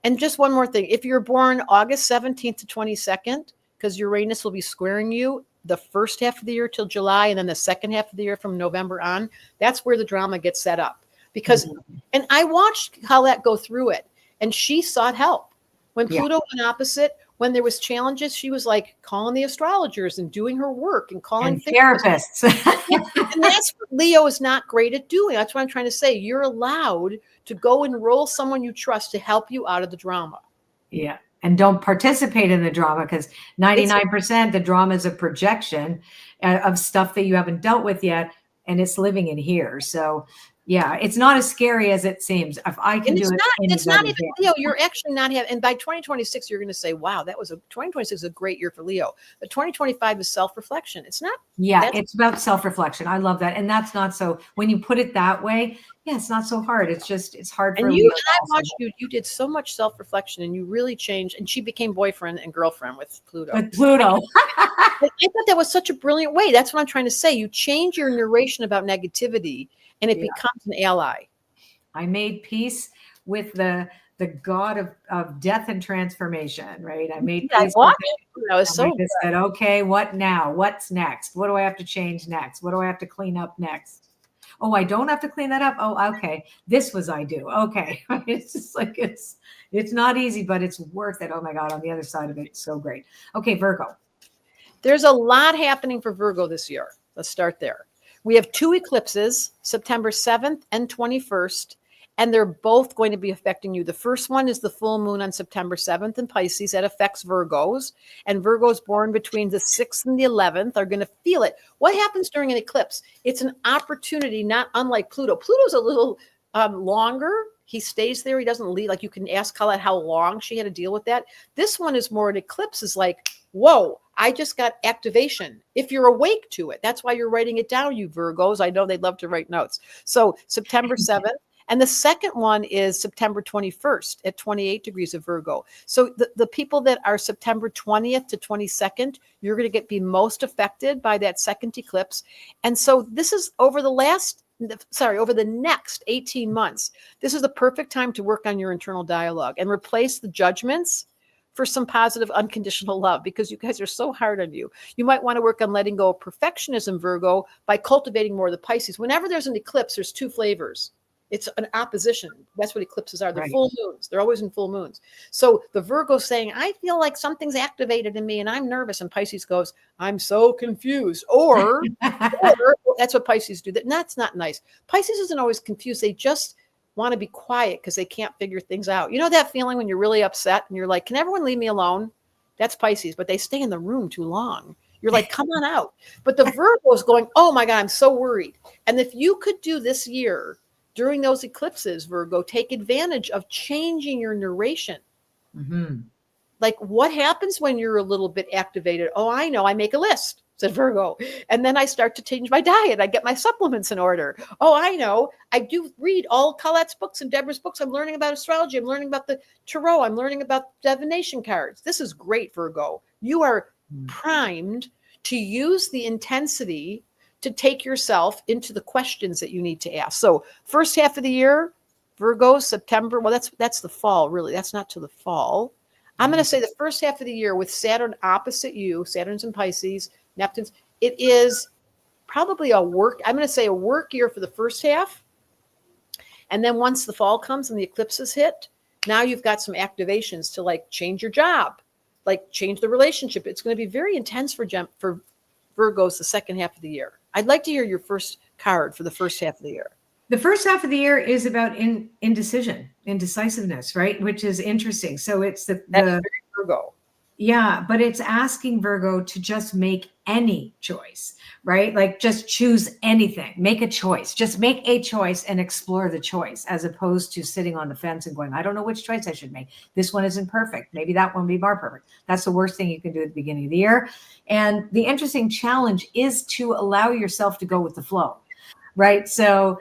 And just one more thing. If you're born August 17th to 22nd, because Uranus will be squaring you the first half of the year till July, and then the second half of the year from November on, that's where the drama gets set up. Because, and I watched Colette go through it, and she sought help. When Pluto went opposite, when there was challenges, she was like calling the astrologers and doing her work and calling therapists. And that's what Leo is not great at doing. That's what I'm trying to say. You're allowed to go enroll someone you trust to help you out of the drama. Yeah. And don't participate in the drama, because 99% the drama is a projection of stuff that you haven't dealt with yet, and it's living in here. So yeah, it's not as scary as it seems. If I can do it, it's not even Leo. You're actually not having, and by 2026, you're going to say, wow, 2026 is a great year for Leo. But 2025 is self-reflection. It's not. Yeah, it's about self-reflection. I love that. And that's not so, when you put it that way, yeah, it's not so hard. It's hard for you. And I watched you. You did so much self-reflection, and you really changed. And she became boyfriend and girlfriend with Pluto. With Pluto. I thought that was such a brilliant way. That's what I'm trying to say. You change your narration about negativity, and it becomes an ally. I made peace with the god of death and transformation, right? I made peace with it. That was so good. I said, okay, what now? What's next? What do I have to change next? What do I have to clean up next? Oh, I don't have to clean that up. Oh, okay. This was I do. Okay. It's just like, it's not easy, but it's worth it. Oh my God. On the other side of it, it's so great. Okay. Virgo. There's a lot happening for Virgo this year. Let's start there. We have 2 eclipses, September 7th and 21st, and they're both going to be affecting you. The first one is the full moon on September 7th in Pisces. That affects Virgos, and Virgos born between the 6th and the 11th are going to feel it. What happens during an eclipse? It's an opportunity, not unlike Pluto. Pluto's a little longer. He stays there. He doesn't leave. Like, you can ask Colette how long she had to deal with that. This one is more, an eclipse is like, whoa, I just got activation. If you're awake to it, that's why you're writing it down, you Virgos. I know they'd love to write notes. So September 7th. And the second one is September 21st at 28 degrees of Virgo. So the people that are September 20th to 22nd, you're going to be most affected by that second eclipse. And so this is over the next 18 months. This is the perfect time to work on your internal dialogue and replace the judgments for some positive unconditional love, because you guys are so hard on you. You might want to work on letting go of perfectionism, Virgo, by cultivating more of the Pisces. Whenever there's an eclipse, there's 2 flavors. It's an opposition. That's what eclipses are. They're full moons. They're always in full moons. So the Virgo saying, I feel like something's activated in me and I'm nervous. And Pisces goes, I'm so confused. Or that's what Pisces do. That's not nice. Pisces isn't always confused. They just want to be quiet because they can't figure things out. You know that feeling when you're really upset and you're like, can everyone leave me alone? That's Pisces, but they stay in the room too long. You're like, come on out. But the Virgo is going, oh my God, I'm so worried. And if you could do this year during those eclipses, Virgo, take advantage of changing your narration. Mm-hmm. Like, what happens when you're a little bit activated? Oh, I know. I make a list, said Virgo. And then I start to change my diet. I get my supplements in order. Oh, I know. I do read all Colette's books and Debra's books. I'm learning about astrology. I'm learning about the tarot. I'm learning about divination cards. This is great, Virgo. You are primed to use the intensity to take yourself into the questions that you need to ask. So first half of the year, Virgo, September, well, that's the fall, really. That's not to the fall. I'm going to say the first half of the year with Saturn opposite you, Saturn's in Pisces, Neptune's, it is probably I'm going to say a work year for the first half. And then once the fall comes and the eclipses hit, now you've got some activations to like change your job, like change the relationship. It's going to be very intense for Virgos the second half of the year. I'd like to hear your first card for the first half of the year. The first half of the year is about indecision, indecisiveness, right? Which is interesting. So it's that's very Virgo. Yeah, but it's asking Virgo to just make any choice, right? Like just choose anything, make a choice, just make a choice and explore the choice, as opposed to sitting on the fence and going, I don't know which choice I should make. This one isn't perfect. Maybe that one will be more perfect. That's the worst thing you can do at the beginning of the year. And the interesting challenge is to allow yourself to go with the flow, right? So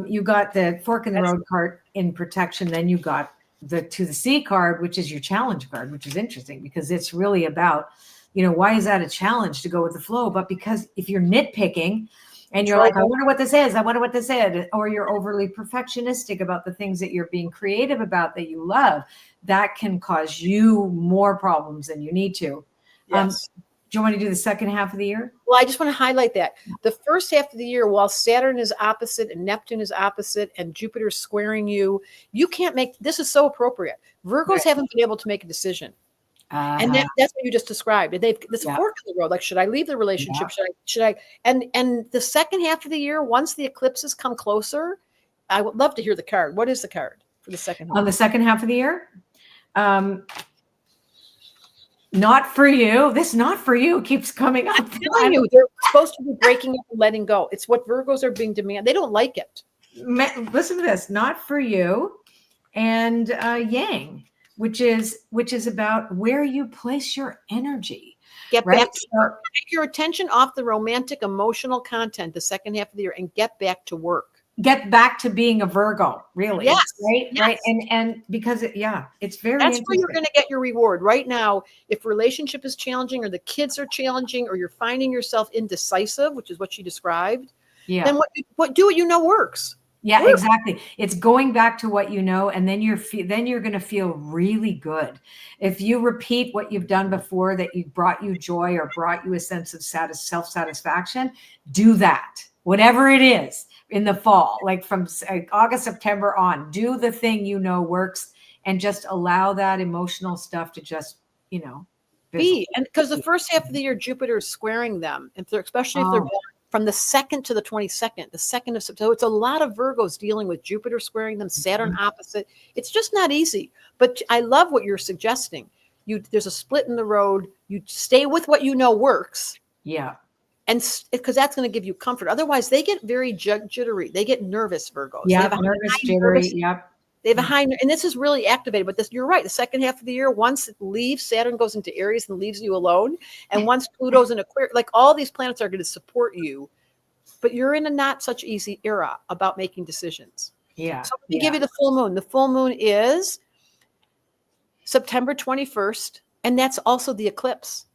you got the fork in the road card in protection, then you got the to the sea card, which is your challenge card, which is interesting because it's really about, why is that a challenge to go with the flow? But because if you're nitpicking and you're like, I wonder what this is, I wonder what this is, or you're overly perfectionistic about the things that you're being creative about that you love, that can cause you more problems than you need to. Yes. Do you want to do the second half of the year? Well, I just want to highlight that the first half of the year, while Saturn is opposite and Neptune is opposite and Jupiter squaring you, you can't make, this is so appropriate. Virgos haven't been able to make a decision. And that's what you just described. They've this fork in the road. Like, should I leave the relationship? Should I? And the second half of the year, once the eclipses come closer, I would love to hear the card. What is the card for the second half? On the second half of the year? Not for you. This not for you keeps coming up. I'm telling you, they're supposed to be breaking up and letting go. It's what Virgos are being demanded. They don't like it. Listen to this. Not for you. And Yang, which is about where you place your energy. Get back to take your attention off the romantic, emotional content the second half of the year and get back to work. Get back to being a Virgo, really. Yes. Right. Yes. Right. And because it's very that's where you're going to get your reward. Right now, if relationship is challenging or the kids are challenging or you're finding yourself indecisive, which is what she described, then what do what you know works. Yeah, exactly. It's going back to what you know, and then you're going to feel really good. If you repeat what you've done before that you brought you joy or brought you a sense of self-satisfaction, do that. Whatever it is in the fall, like from August, September on, do the thing you know works and just allow that emotional stuff to just, be. And because the first half of the year, Jupiter is squaring them, especially if they're born from the 2nd to the 22nd, the 2nd of September. So it's a lot of Virgos dealing with Jupiter squaring them, Saturn opposite. It's just not easy. But I love what you're suggesting. There's a split in the road. You stay with what you know works. Yeah. And because that's going to give you comfort. Otherwise, they get very jittery. They get nervous, Virgos. Yeah, nervous, jittery. Yep. They have a high, and this is really activated. But you're right. The second half of the year, once it leaves, Saturn goes into Aries and leaves you alone. And once Pluto's in Aquarius, like all these planets are going to support you. But you're in a not such easy era about making decisions. Yeah. So let me give you the full moon. The full moon is September 21st, and that's also the eclipse.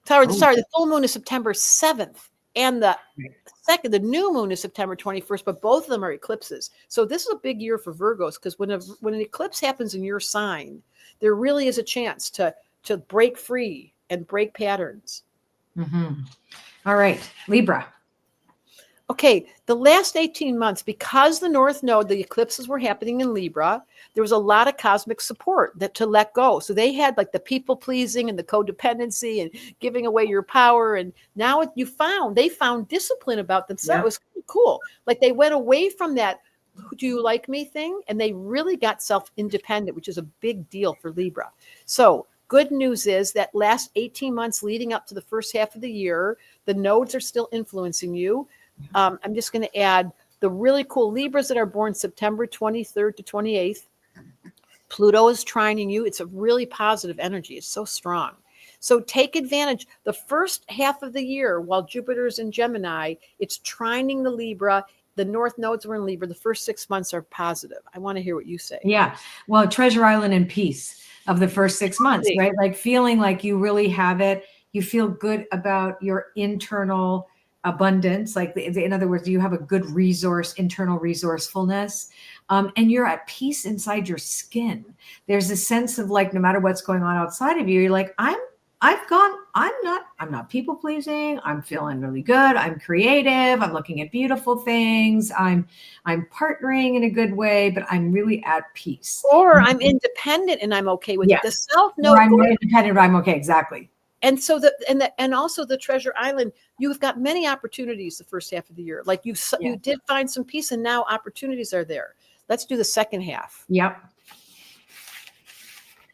Sorry, the full moon is September 7th, and the new moon is September 21st, but both of them are eclipses. So this is a big year for Virgos because when an eclipse happens in your sign, there really is a chance to break free and break patterns. Mm-hmm. All right, Libra. Okay, the last 18 months, because the North Node, the eclipses were happening in Libra, there was a lot of cosmic support to let go. So they had like the people pleasing and the codependency and giving away your power. And now they found discipline about themselves. Yeah. It was kind of cool. Like they went away from that "do you like me" thing, and they really got self-independent, which is a big deal for Libra. So good news is that last 18 months leading up to the first half of the year, the nodes are still influencing you. I'm just going to add the really cool Libras that are born September 23rd to 28th. Pluto is trining you. It's a really positive energy. It's so strong. So take advantage. The first half of the year, while Jupiter's in Gemini, it's trining the Libra. The North nodes were in Libra. The first 6 months are positive. I want to hear what you say. Yeah. Well, Treasure Island and peace of the first 6 months, right? Like feeling like you really have it. You feel good about your internal abundance. Like in other words, you have a good internal resourcefulness. And you're at peace inside your skin. There's a sense of like, no matter what's going on outside of you, you're like, I'm not people pleasing. I'm feeling really good. I'm creative. I'm looking at beautiful things. I'm partnering in a good way, but I'm really at peace. Or I'm independent and I'm okay with it. The self node. I'm independent, but I'm okay. Exactly. And so and also the Treasure Island, you've got many opportunities the first half of the year. Like you did find some peace, and now opportunities are there. Let's do the second half. Yep.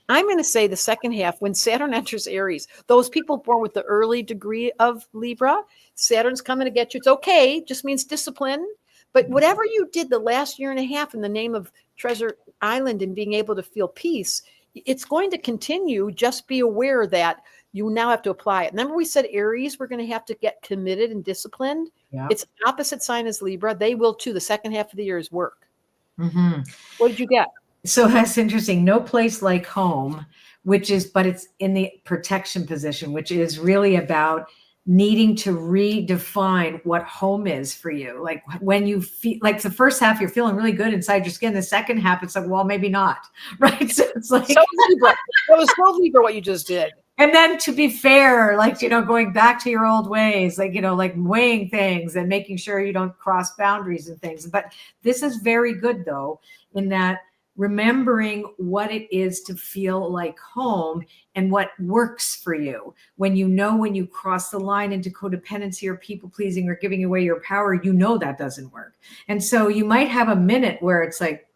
I'm going to say the second half, when Saturn enters Aries, those people born with the early degree of Libra, Saturn's coming to get you. It's okay. Just means discipline. But whatever you did the last year and a half in the name of Treasure Island and being able to feel peace, it's going to continue. Just be aware that you now have to apply it. Remember we said Aries, we're going to have to get committed and disciplined. Yeah. It's an opposite sign as Libra. They will too. The second half of the year is work. Mm-hmm. What did you get? So that's interesting. No place like home, but it's in the protection position, which is really about needing to redefine what home is for you. Like when you feel like the first half, you're feeling really good inside your skin. The second half, it's like, well, maybe not. Right. So it's like, So Libra. That was so Libra what you just did. and then to be fair, like, going back to your old ways, like, like weighing things and making sure you don't cross boundaries and things. But this is very good though, in that remembering what it is to feel like home and what works for you. When you cross the line into codependency or people pleasing or giving away your power, that doesn't work. And so you might have a minute where it's like,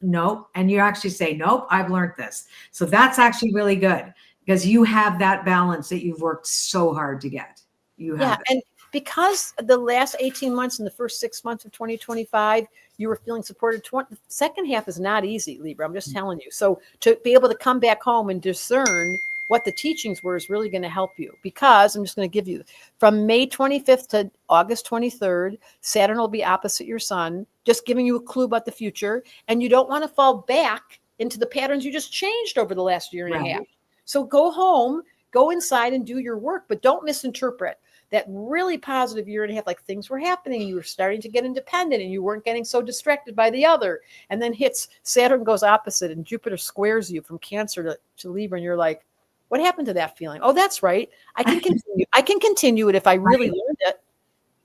nope. And you actually say, nope, I've learned this. So that's actually really good because you have that balance that you've worked so hard to get. You have it. And because the last 18 months and the first 6 months of 2025, you were feeling supported. The second half is not easy, Libra. I'm just telling you. So to be able to come back home and discern what the teachings were is really going to help you, because I'm just going to give you from May 25th to August 23rd, Saturn will be opposite your sun, just giving you a clue about the future. And you don't want to fall back into the patterns you just changed over the last year and a half. So go home, go inside and do your work, but don't misinterpret that really positive year and a half, like things were happening. You were starting to get independent and you weren't getting so distracted by the other. And then Saturn goes opposite and Jupiter squares you from Cancer to Libra. And you're like, what happened to that feeling? Oh, that's right. I can continue. I can continue it if I really learned it.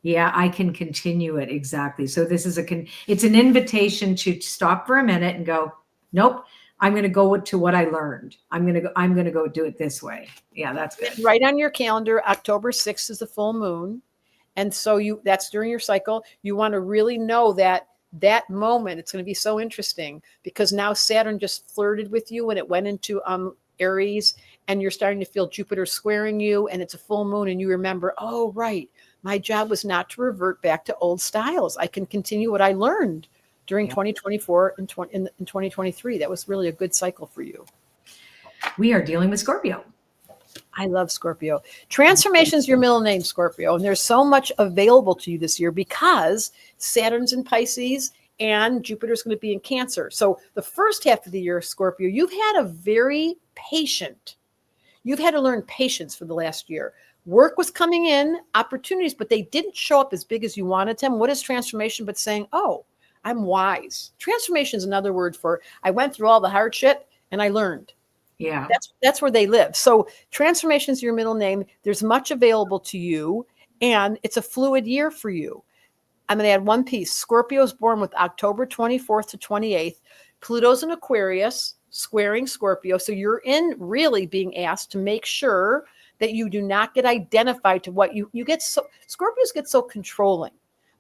Yeah, I can continue it. Exactly. So this is it's an invitation to stop for a minute and go, nope, I'm going to go to what I learned. I'm going to go do it this way. Yeah, that's good. Right on your calendar, October 6th is the full moon. And so that's during your cycle. You want to really know that moment. It's going to be so interesting because now Saturn just flirted with you when it went into Aries, and you're starting to feel Jupiter squaring you, and it's a full moon, and you remember, oh, right, my job was not to revert back to old styles. I can continue what I learned during 2024 and in 2023. That was really a good cycle for you. We are dealing with Scorpio. I love Scorpio. Transformation is your middle name, Scorpio. And there's so much available to you this year because Saturn's in Pisces and Jupiter's going to be in Cancer. So the first half of the year, Scorpio, you've had to learn patience for the last year. Work was coming in, opportunities, but they didn't show up as big as you wanted them. What is transformation but saying, oh, I'm wise? Transformation is another word for I went through all the hard shit and I learned. Yeah. That's where they live. So transformation is your middle name. There's much available to you, and it's a fluid year for you. I'm going to add one piece. Scorpio is born with October 24th to 28th. Pluto's in Aquarius, squaring Scorpio. So you're really being asked to make sure that you do not get identified to what you get. So Scorpios get so controlling.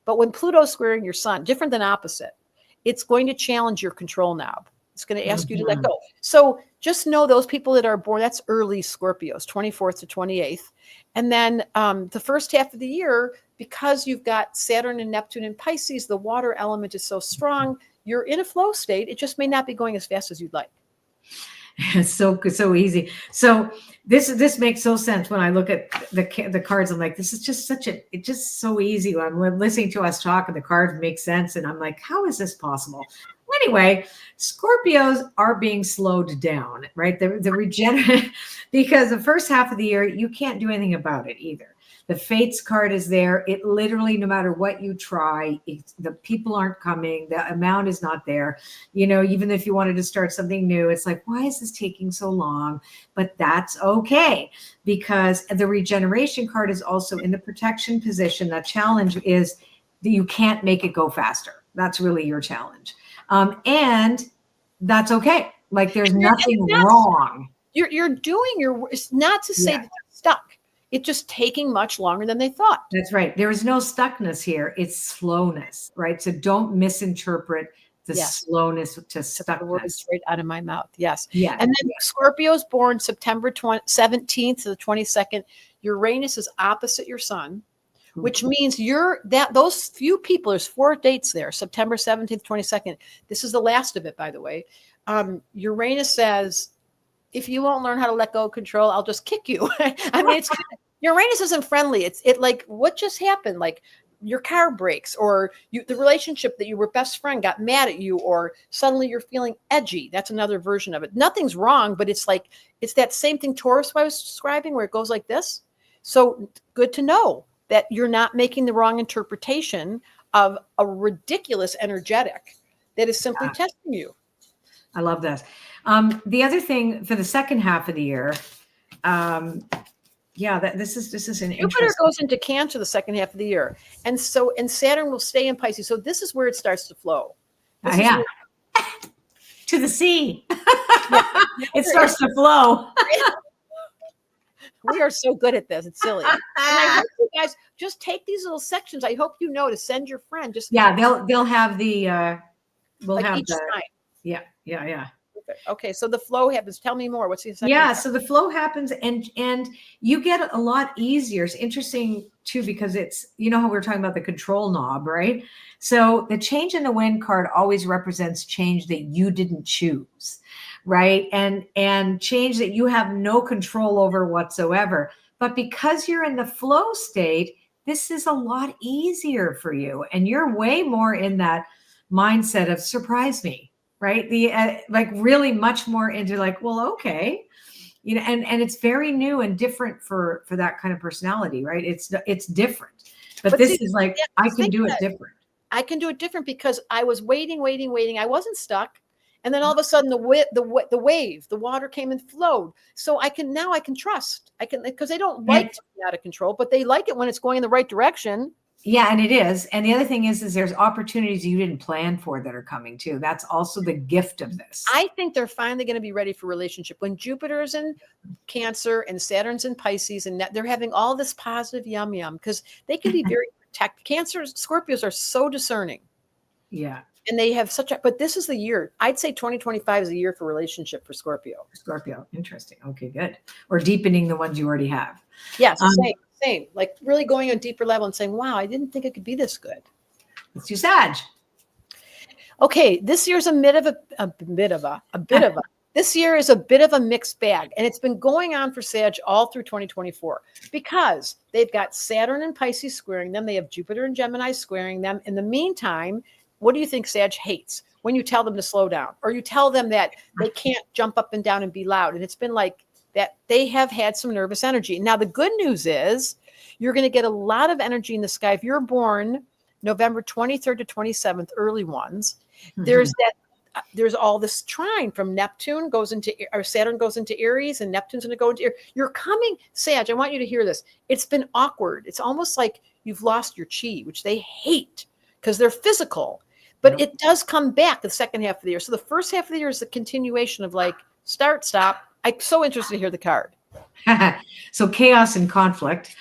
But when Pluto's squaring your sun, different than opposite, it's going to challenge your control knob. It's going to ask you to let go. So just know those people that are born, that's early Scorpios, 24th to 28th. And then the first half of the year, because you've got Saturn and Neptune and Pisces, the water element is so strong, you're in a flow state. It just may not be going as fast as you'd like. It's so easy. So this makes so sense when I look at the cards. I'm like, this is just it's just so easy. When I'm listening to us talk and the cards make sense. And I'm like, how is this possible? Anyway, Scorpios are being slowed down, right? The regenerate, because the first half of the year, you can't do anything about it either. The Fates card is there. It literally, no matter what you try, the people aren't coming. The amount is not there. Even if you wanted to start something new, it's like, why is this taking so long? But that's okay, because the regeneration card is also in the protection position. The challenge is that you can't make it go faster. That's really your challenge. And that's okay. Like there's nothing wrong. You're doing it's not to say that you're stuck. It's just taking much longer than they thought. That's right. There is no stuckness here. It's slowness, right? So don't misinterpret the Yes. slowness to The word is stuckness. straight out of my mouth. Yes. Yeah. And then Scorpio's born September 17th to the 22nd. Uranus is opposite your sun, which means those few people, there's 4 dates there, September 17th, 22nd. This is the last of it, by the way. Uranus says, if you won't learn how to let go of control, I'll just kick you. I mean, Uranus isn't friendly. It's like, what just happened? Like your car breaks, or the relationship that you were best friend got mad at you, or suddenly you're feeling edgy. That's another version of it. Nothing's wrong, but it's like, it's that same thing Taurus I was describing, where it goes like this. So good to know that you're not making the wrong interpretation of a ridiculous energetic that is simply testing you. I love this. The other thing for the second half of the year, this is an Jupiter interesting. goes into Cancer the second half of the year, and Saturn will stay in Pisces. So this is where it starts to flow. To the sea. It starts to flow. We are so good at this. It's silly. And I hope you guys just take these little sections. I hope you know to send your friend. They'll have the each time. Yeah. Okay, so the flow happens. Tell me more. What's the second? Yeah, so the flow happens, and you get a lot easier. It's interesting too, because it's, you know how we were talking about the control knob, right? So the change in the wind card always represents change that you didn't choose, right? And change that you have no control over whatsoever. But because you're in the flow state, this is a lot easier for you, and you're way more in that mindset of surprise me. Right. Like really much more into like, well, okay. You know, and it's very new and different for that kind of personality, right? It's different, but this is like, I can do it different. I can do it different because I was waiting. I wasn't stuck. And then all of a sudden the water came and flowed. So I can trust. Because they don't like to be out of control, but they like it when it's going in the right direction. Yeah, and it is. And the other thing is there's opportunities you didn't plan for that are coming too. That's also the gift of this. I think they're finally going to be ready for relationship. When Jupiter's in Cancer and Saturn's in Pisces, and they're having all this positive yum because they can be very protective. Cancers, Scorpios are so discerning. Yeah. And they have but this is the year. I'd say 2025 is the year for relationship for Scorpio. Interesting. Okay, good. Or deepening the ones you already have. Yes, same. Like really going on a deeper level and saying, wow, I didn't think it could be this good. Let's do Sag. Okay, this year's a bit of a. This year is a bit of a mixed bag, and it's been going on for Sag all through 2024 because they've got Saturn and Pisces squaring them. They have Jupiter and Gemini squaring them. In the meantime, what do you think Sag hates? When you tell them to slow down, or you tell them that they can't jump up and down and be loud. And it's been like that they have had some nervous energy. Now, the good news is you're going to get a lot of energy in the sky. If you're born November 23rd to 27th, early ones, there's all this trine from Saturn goes into Aries, and Neptune's going to go into Aries. You're coming, Sag, I want you to hear this. It's been awkward. It's almost like you've lost your chi, which they hate because they're physical. But it does come back the second half of the year. So the first half of the year is the continuation of like start, stop. I'm so interested to hear the card. So chaos and conflict,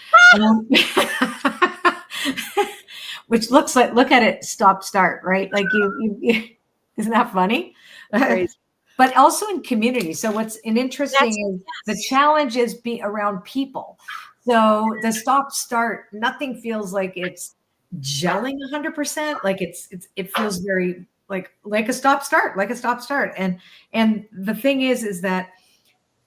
which look at it, stop, start, right? Like you isn't that funny? But also in community. So what's interesting is the challenge is around people. So the stop, start, nothing feels like it's gelling 100%. Like it feels very like a stop, start, And the thing is that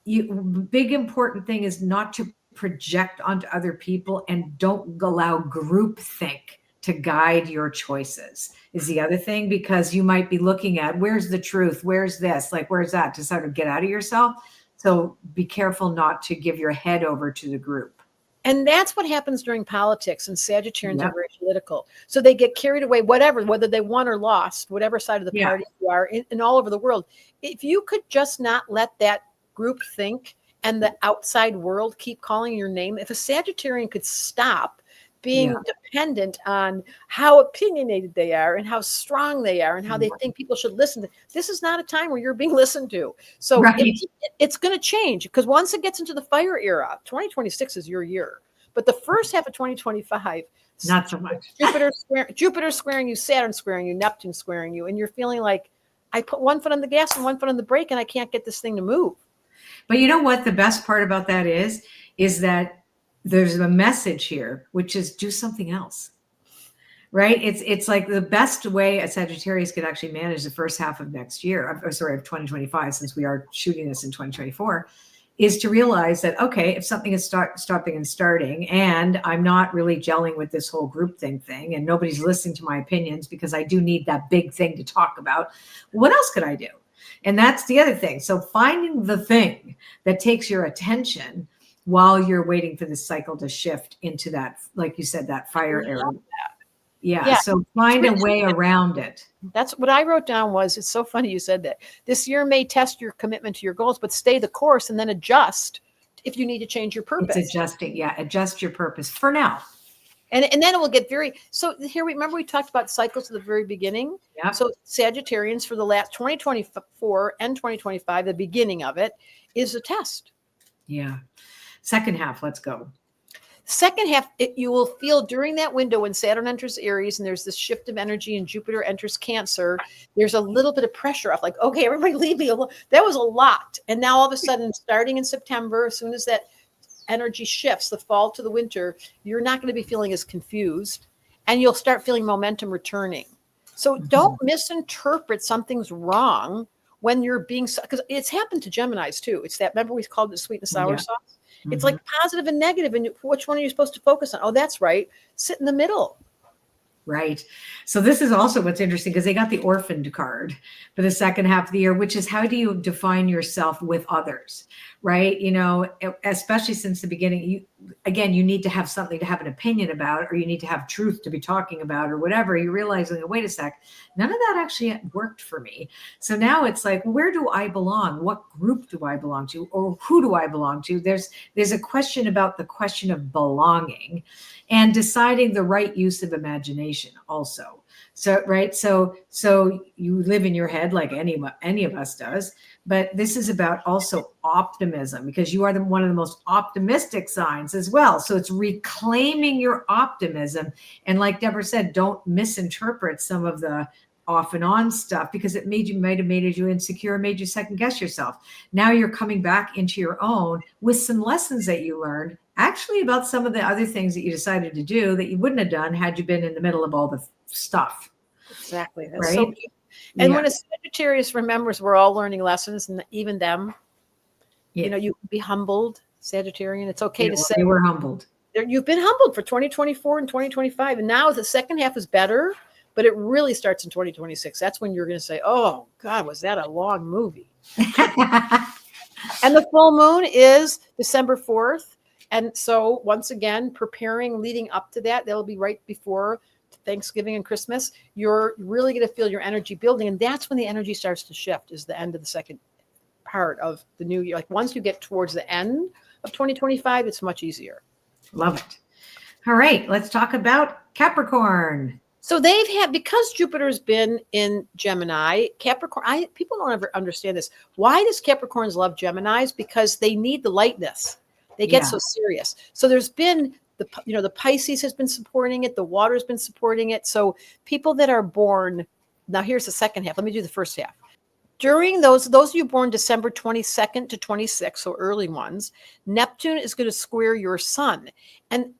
big important thing is not to project onto other people, and don't allow groupthink to guide your choices is the other thing, because you might be looking at where's the truth, where's this, like where's that, to sort of get out of yourself. So be careful not to give your head over to the group. And that's what happens during politics, and Sagittarians are very political. So they get carried away, whether they won or lost, whatever side of the party you are in all over the world. If you could just not let that group think and the outside world keep calling your name, if a Sagittarian could stop being dependent on how opinionated they are and how strong they are and how they think people should listen to, this is not a time where you're being listened to. So it's going to change, because once it gets into the fire era, 2026 is your year. But the first half of 2025, Not so much. Jupiter squaring you, Saturn squaring you, Neptune squaring you, and you're feeling like I put one foot on the gas and one foot on the brake, and I can't get this thing to move. But you know what? The best part about that is that there's a message here, which is do something else. Right? It's like the best way a Sagittarius could actually manage the first half of next year, of 2025, since we are shooting this in 2024, is to realize that, okay, if something is stopping and starting, and I'm not really gelling with this whole groupthink thing, and nobody's listening to my opinions because I do need that big thing to talk about, what else could I do? And that's the other thing. So finding the thing that takes your attention while you're waiting for this cycle to shift into that, like you said, that fire area. Yeah. So find a way around it. That's what I wrote down was, it's so funny you said that. This year may test your commitment to your goals, but stay the course and then adjust if you need to change your purpose. It's adjusting. Yeah. Adjust your purpose for now. And then it will get very, so here remember we talked about cycles at the very beginning. Yeah. So Sagittarians for the last 2024 and 2025, the beginning of it is a test. Yeah. Second half, let's go. Second half, you will feel during that window when Saturn enters Aries and there's this shift of energy and Jupiter enters Cancer, there's a little bit of pressure off, like, okay, everybody leave me alone. That was a lot. And now all of a sudden, starting in September, as soon as that energy shifts, the fall to the winter, you're not going to be feeling as confused and you'll start feeling momentum returning. So don't misinterpret something's wrong when you're being, because it's happened to Geminis too. It's that, remember we called it sweet and sour sauce? It's like positive and negative, and which one are you supposed to focus on? Oh, that's right. Sit in the middle. Right. So this is also what's interesting because they got the orphaned card for the second half of the year, which is how do you define yourself with others, right? You know, especially since the beginning, you need to have something to have an opinion about, or you need to have truth to be talking about, or whatever. You're realizing, wait a sec, none of that actually worked for me. So now it's like, where do I belong? What group do I belong to? Or who do I belong to? There's a question about the question of belonging and deciding the right use of imagination also. So, right. So you live in your head like any of us does, but this is about also optimism because you are one of the most optimistic signs as well. So it's reclaiming your optimism. And like Debra said, don't misinterpret some of the off and on stuff because it might have made you insecure, made you second guess yourself. Now you're coming back into your own with some lessons that you learned actually about some of the other things that you decided to do that you wouldn't have done had you been in the middle of all the stuff. Exactly. That's right. So, and when a Sagittarius remembers we're all learning lessons, and even them, you know, you can be humbled, Sagittarian. It's okay to say you were humbled. You've been humbled for 2024 and 2025. And now the second half is better, but it really starts in 2026. That's when you're going to say, oh God, was that a long movie? And the full moon is December 4th. And so once again, preparing, leading up to that, that'll be right before Thanksgiving and Christmas. You're really going to feel your energy building. And that's when the energy starts to shift, is the end of the second part of the new year. Like once you get towards the end of 2025, it's much easier. Love it. All right, let's talk about Capricorn. So they've had, because Jupiter's been in Gemini, Capricorn, people don't ever understand this. Why does Capricorns love Geminis? Because they need the lightness. They get so serious. So there's been the Pisces has been supporting it. The water has been supporting it. So people that are born, now here's the second half. Let me do the first half. During those of you born December 22nd to 26th, so early ones, Neptune is going to square your sun. And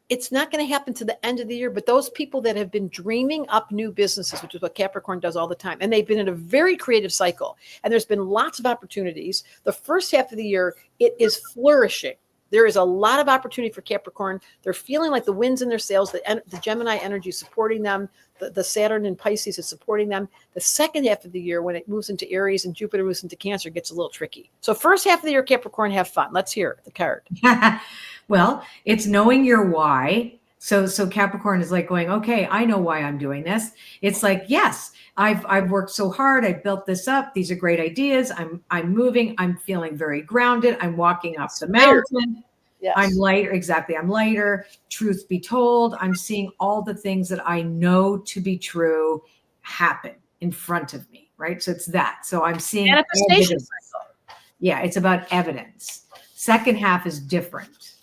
it's not going to happen to the end of the year, but those people that have been dreaming up new businesses, which is what Capricorn does all the time, and they've been in a very creative cycle, and there's been lots of opportunities. The first half of the year, it is flourishing. There is a lot of opportunity for Capricorn. They're feeling like the wind's in their sails. The Gemini energy is supporting them. The Saturn and Pisces is supporting them. The second half of the year, when it moves into Aries and Jupiter moves into Cancer, gets a little tricky. So first half of the year, Capricorn, have fun. Let's hear the card. Well, it's knowing your why. So Capricorn is like going, okay, I know why I'm doing this. It's like, yes, I've worked so hard. I built this up. These are great ideas. I'm moving. I'm feeling very grounded. I'm walking up the mountain. Yes. I'm lighter. Exactly. I'm lighter. Truth be told, I'm seeing all the things that I know to be true happen in front of me. Right. So it's that. So I'm seeing manifestation. Yeah. It's about evidence. Second half is different.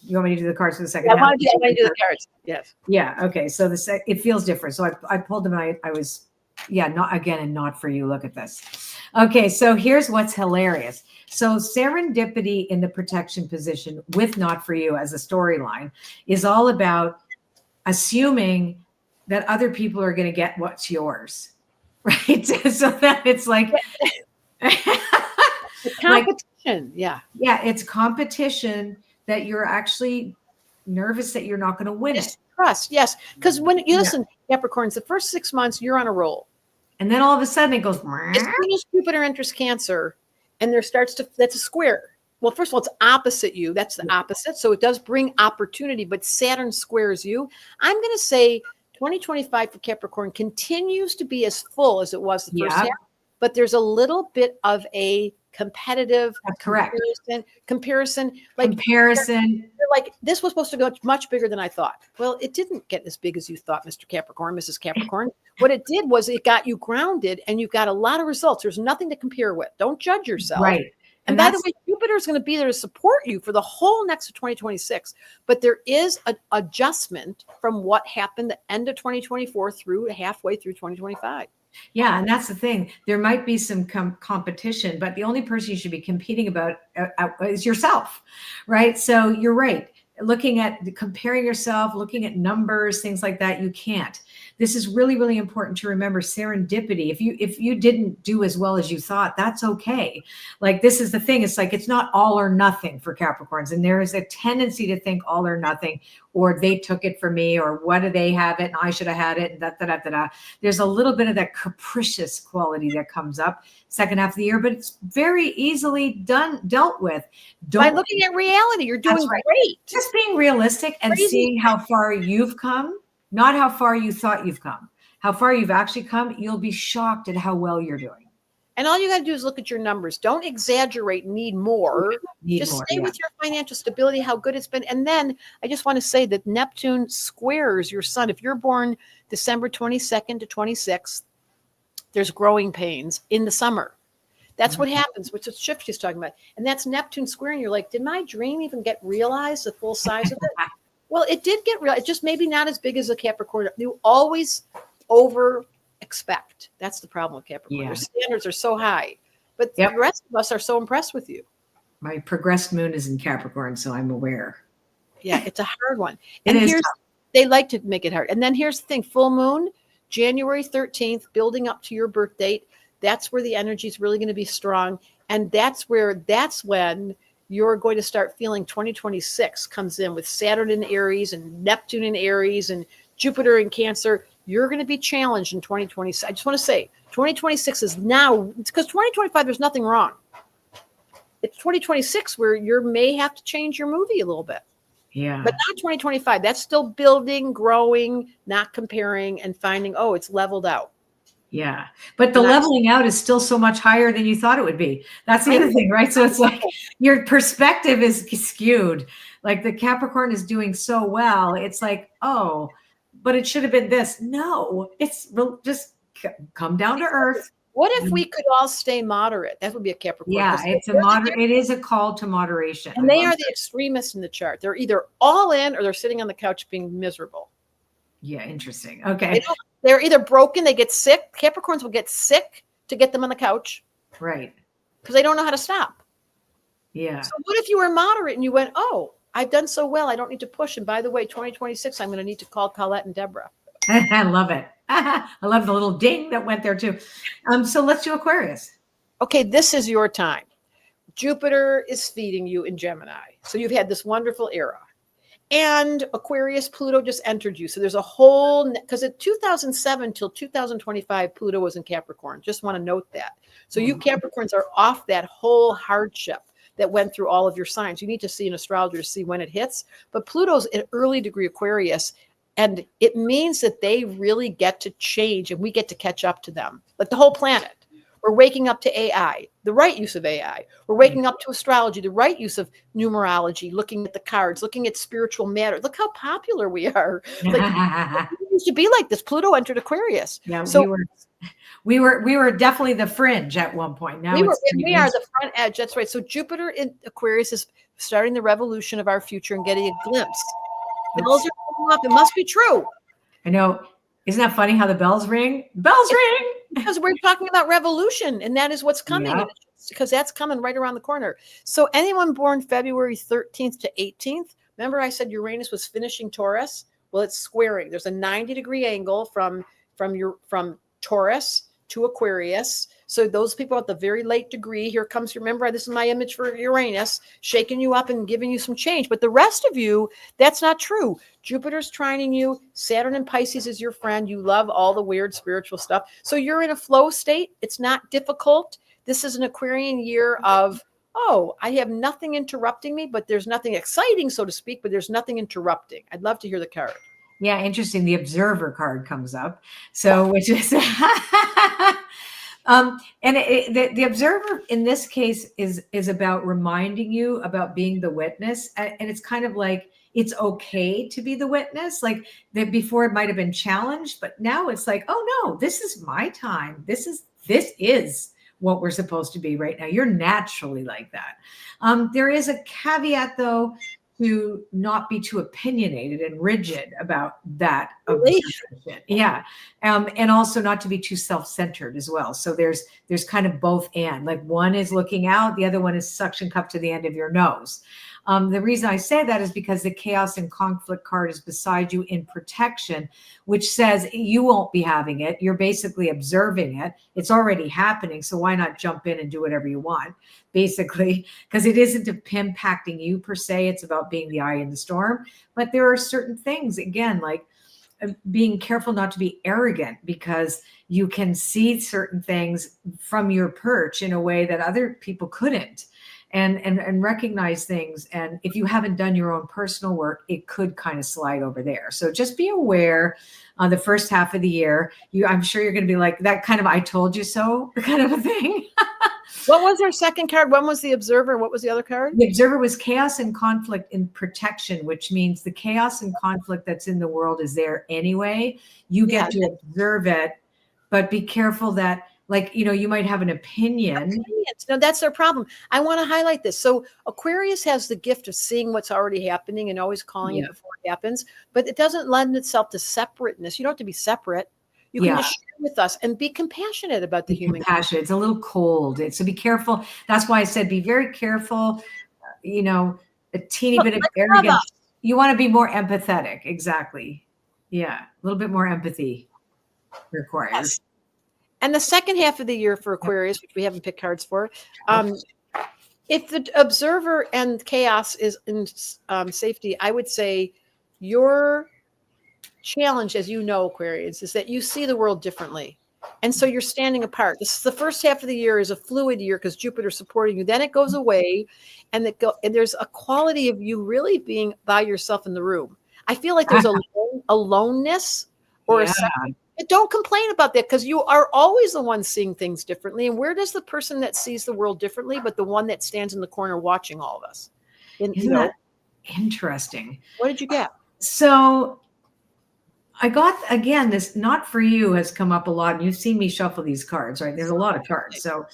You want me to do the cards for the second I half? want to do the cards. Yes. Yeah. Okay. So it feels different. So I pulled them and I was, yeah, not again and not for you. Look at this. Okay. So here's what's hilarious. So serendipity in the protection position with not for you as a storyline is all about assuming that other people are going to get what's yours. Right. So that it's like, competition. Yeah. Yeah. It's competition that you're actually nervous that you're not going to win it. Trust. Yes. Because when you listen, Capricorns, the first 6 months, you're on a roll. And then all of a sudden it goes, as soon as Jupiter enters Cancer and that's a square. Well, first of all, it's opposite you. That's the opposite. So it does bring opportunity, but Saturn squares you. I'm going to say 2025 for Capricorn continues to be as full as it was the first half, but there's a little bit of a competitive comparison. You're like, this was supposed to go much bigger than I thought. Well, it didn't get as big as you thought, Mr. Capricorn, Mrs. Capricorn. What it did was it got you grounded and you got a lot of results. There's nothing to compare with. Don't judge yourself. Right. And by the way, Jupiter is going to be there to support you for the whole next 2026. But there is an adjustment from what happened the end of 2024 through halfway through 2025. Yeah, and that's the thing. There might be some competition, but the only person you should be competing about is yourself, right? So you're right. Looking at comparing yourself, looking at numbers, things like that, you can't. This is really, really important to remember. Serendipity. If you didn't do as well as you thought, that's okay. Like, this is the thing. It's like, it's not all or nothing for Capricorns. And there is a tendency to think all or nothing, or they took it from me, or what do they have it and I should have had it, and da. There's a little bit of that capricious quality that comes up second half of the year, but it's very easily dealt with. By looking at reality, you're doing great. Just being realistic and seeing how far you've come, not how far you thought you've come. How far you've actually come, you'll be shocked at how well you're doing. And all you got to do is look at your numbers. Don't exaggerate, need more. Stay with your financial stability, how good it's been. And then I just want to say that Neptune squares your sun. If you're born December 22nd to 26th, there's growing pains in the summer. That's what happens, which is shift she's talking about. And that's Neptune squaring. You're like, did my dream even get realized, the full size of it? Well, it did get real. It's just maybe not as big as a Capricorn. You always over expect. That's the problem with Capricorn. Their standards are so high, but the rest of us are so impressed with you. My progressed moon is in Capricorn, so I'm aware. Yeah, it's a hard one. And they like to make it hard. And then here's the thing: full moon, January 13th, building up to your birth date. That's where the energy is really going to be strong, and that's when you're going to start feeling 2026 comes in with Saturn in Aries and Neptune in Aries and Jupiter in Cancer. You're going to be challenged in 2026. I just want to say 2026 is now, because 2025, there's nothing wrong. It's 2026 where you may have to change your movie a little bit. Yeah. But not 2025. That's still building, growing, not comparing, and finding, oh, it's leveled out. Yeah. But the leveling out is still so much higher than you thought it would be. That's the other thing, right? So it's like your perspective is skewed. Like the Capricorn is doing so well. It's like, oh, but it should have been this. No, it's just come down to earth. What if we could all stay moderate? That would be a Capricorn. Yeah, it's a moderate. It is a call to moderation. And they are the extremists in the chart. They're either all in or they're sitting on the couch being miserable. Yeah, interesting. Okay. They're either broken, they get sick. Capricorns will get sick to get them on the couch. Right. Because they don't know how to stop. Yeah. So what if you were moderate and you went, oh, I've done so well, I don't need to push. And by the way, 2026, I'm going to need to call Colette and Debra. I love it. I love the little ding that went there too. So let's do Aquarius. Okay, this is your time. Jupiter is feeding you in Gemini. So you've had this wonderful era. And Aquarius, Pluto just entered you. So there's a whole, because at 2007 till 2025, Pluto was in Capricorn. Just want to note that. So you Capricorns are off that whole hardship that went through all of your signs. You need to see an astrologer to see when it hits. But Pluto's an early degree Aquarius. And it means that they really get to change and we get to catch up to them. Like the whole planet. We're waking up to AI, the right use of AI. We're waking up to astrology, the right use of numerology, looking at the cards, looking at spiritual matter. Look how popular we are. Like, it used to be like this. Pluto entered Aquarius. Yeah, so We were definitely the fringe at one point. Now We it's are the front edge. That's right. So Jupiter in Aquarius is starting the revolution of our future and getting a glimpse. Bells are going off. It must be true. I know. Isn't that funny how the bells ring? Bells ring. Because we're talking about revolution, and that is what's coming. Yeah. Because that's coming right around the corner. So anyone born February 13th to 18th, remember I said Uranus was finishing Taurus? Well, it's squaring. There's a 90-degree angle from Taurus to Aquarius. So those people at the very late degree, here comes, remember, this is my image for Uranus, shaking you up and giving you some change. But the rest of you, that's not true. Jupiter's trining you. Saturn and Pisces is your friend. You love all the weird spiritual stuff. So you're in a flow state. It's not difficult. This is an Aquarian year of, oh, I have nothing interrupting me, but there's nothing exciting, so to speak, but there's nothing interrupting. I'd love to hear the card. Yeah, interesting. The Observer card comes up. So, which is, the Observer in this case is about reminding you about being the witness. And it's kind of like, it's okay to be the witness. Like that before it might've been challenged, but now it's like, oh no, this is my time. This is what we're supposed to be right now. You're naturally like that. There is a caveat though, to not be too opinionated and rigid about that. Yeah. And also not to be too self-centered as well. So there's kind of both and, like one is looking out, the other one is suction cup to the end of your nose. The reason I say that is because the chaos and conflict card is beside you in protection, which says you won't be having it. You're basically observing it. It's already happening. So why not jump in and do whatever you want, basically, because it isn't impacting you per se. It's about being the eye in the storm. But there are certain things, again, like being careful not to be arrogant, because you can see certain things from your perch in a way that other people couldn't. And recognize things. And if you haven't done your own personal work, it could kind of slide over there. So just be aware on the first half of the year. I'm sure you're going to be like that kind of, I told you so kind of a thing. What was our second card? One was the Observer. What was the other card? The Observer was chaos and conflict in protection, which means the chaos and conflict that's in the world is there anyway. You get to observe it, but be careful that, like, you might have an opinion. No, that's their problem. I want to highlight this. So Aquarius has the gift of seeing what's already happening and always calling it before it happens, but it doesn't lend itself to separateness. You don't have to be separate. You can just share with us and be compassionate about the human. Compassionate. It's a little cold. So be careful. That's why I said be very careful. A teeny bit of arrogance. You want to be more empathetic. Exactly. Yeah. A little bit more empathy required. Yes. And the second half of the year for Aquarius, which we haven't picked cards for, if the Observer and chaos is in safety, I would say your challenge, as you know, Aquarius, is that you see the world differently. And so you're standing apart. This is the first half of the year is a fluid year because Jupiter's supporting you. Then it goes away, and there's a quality of you really being by yourself in the room. I feel like there's a aloneness or a second. Don't complain about that, because you are always the one seeing things differently. And where does the person that sees the world differently, but the one that stands in the corner watching all of us? Isn't that interesting? What did you get? So I got, again, this not for you has come up a lot. And you've seen me shuffle these cards, right? There's a lot of cards. So,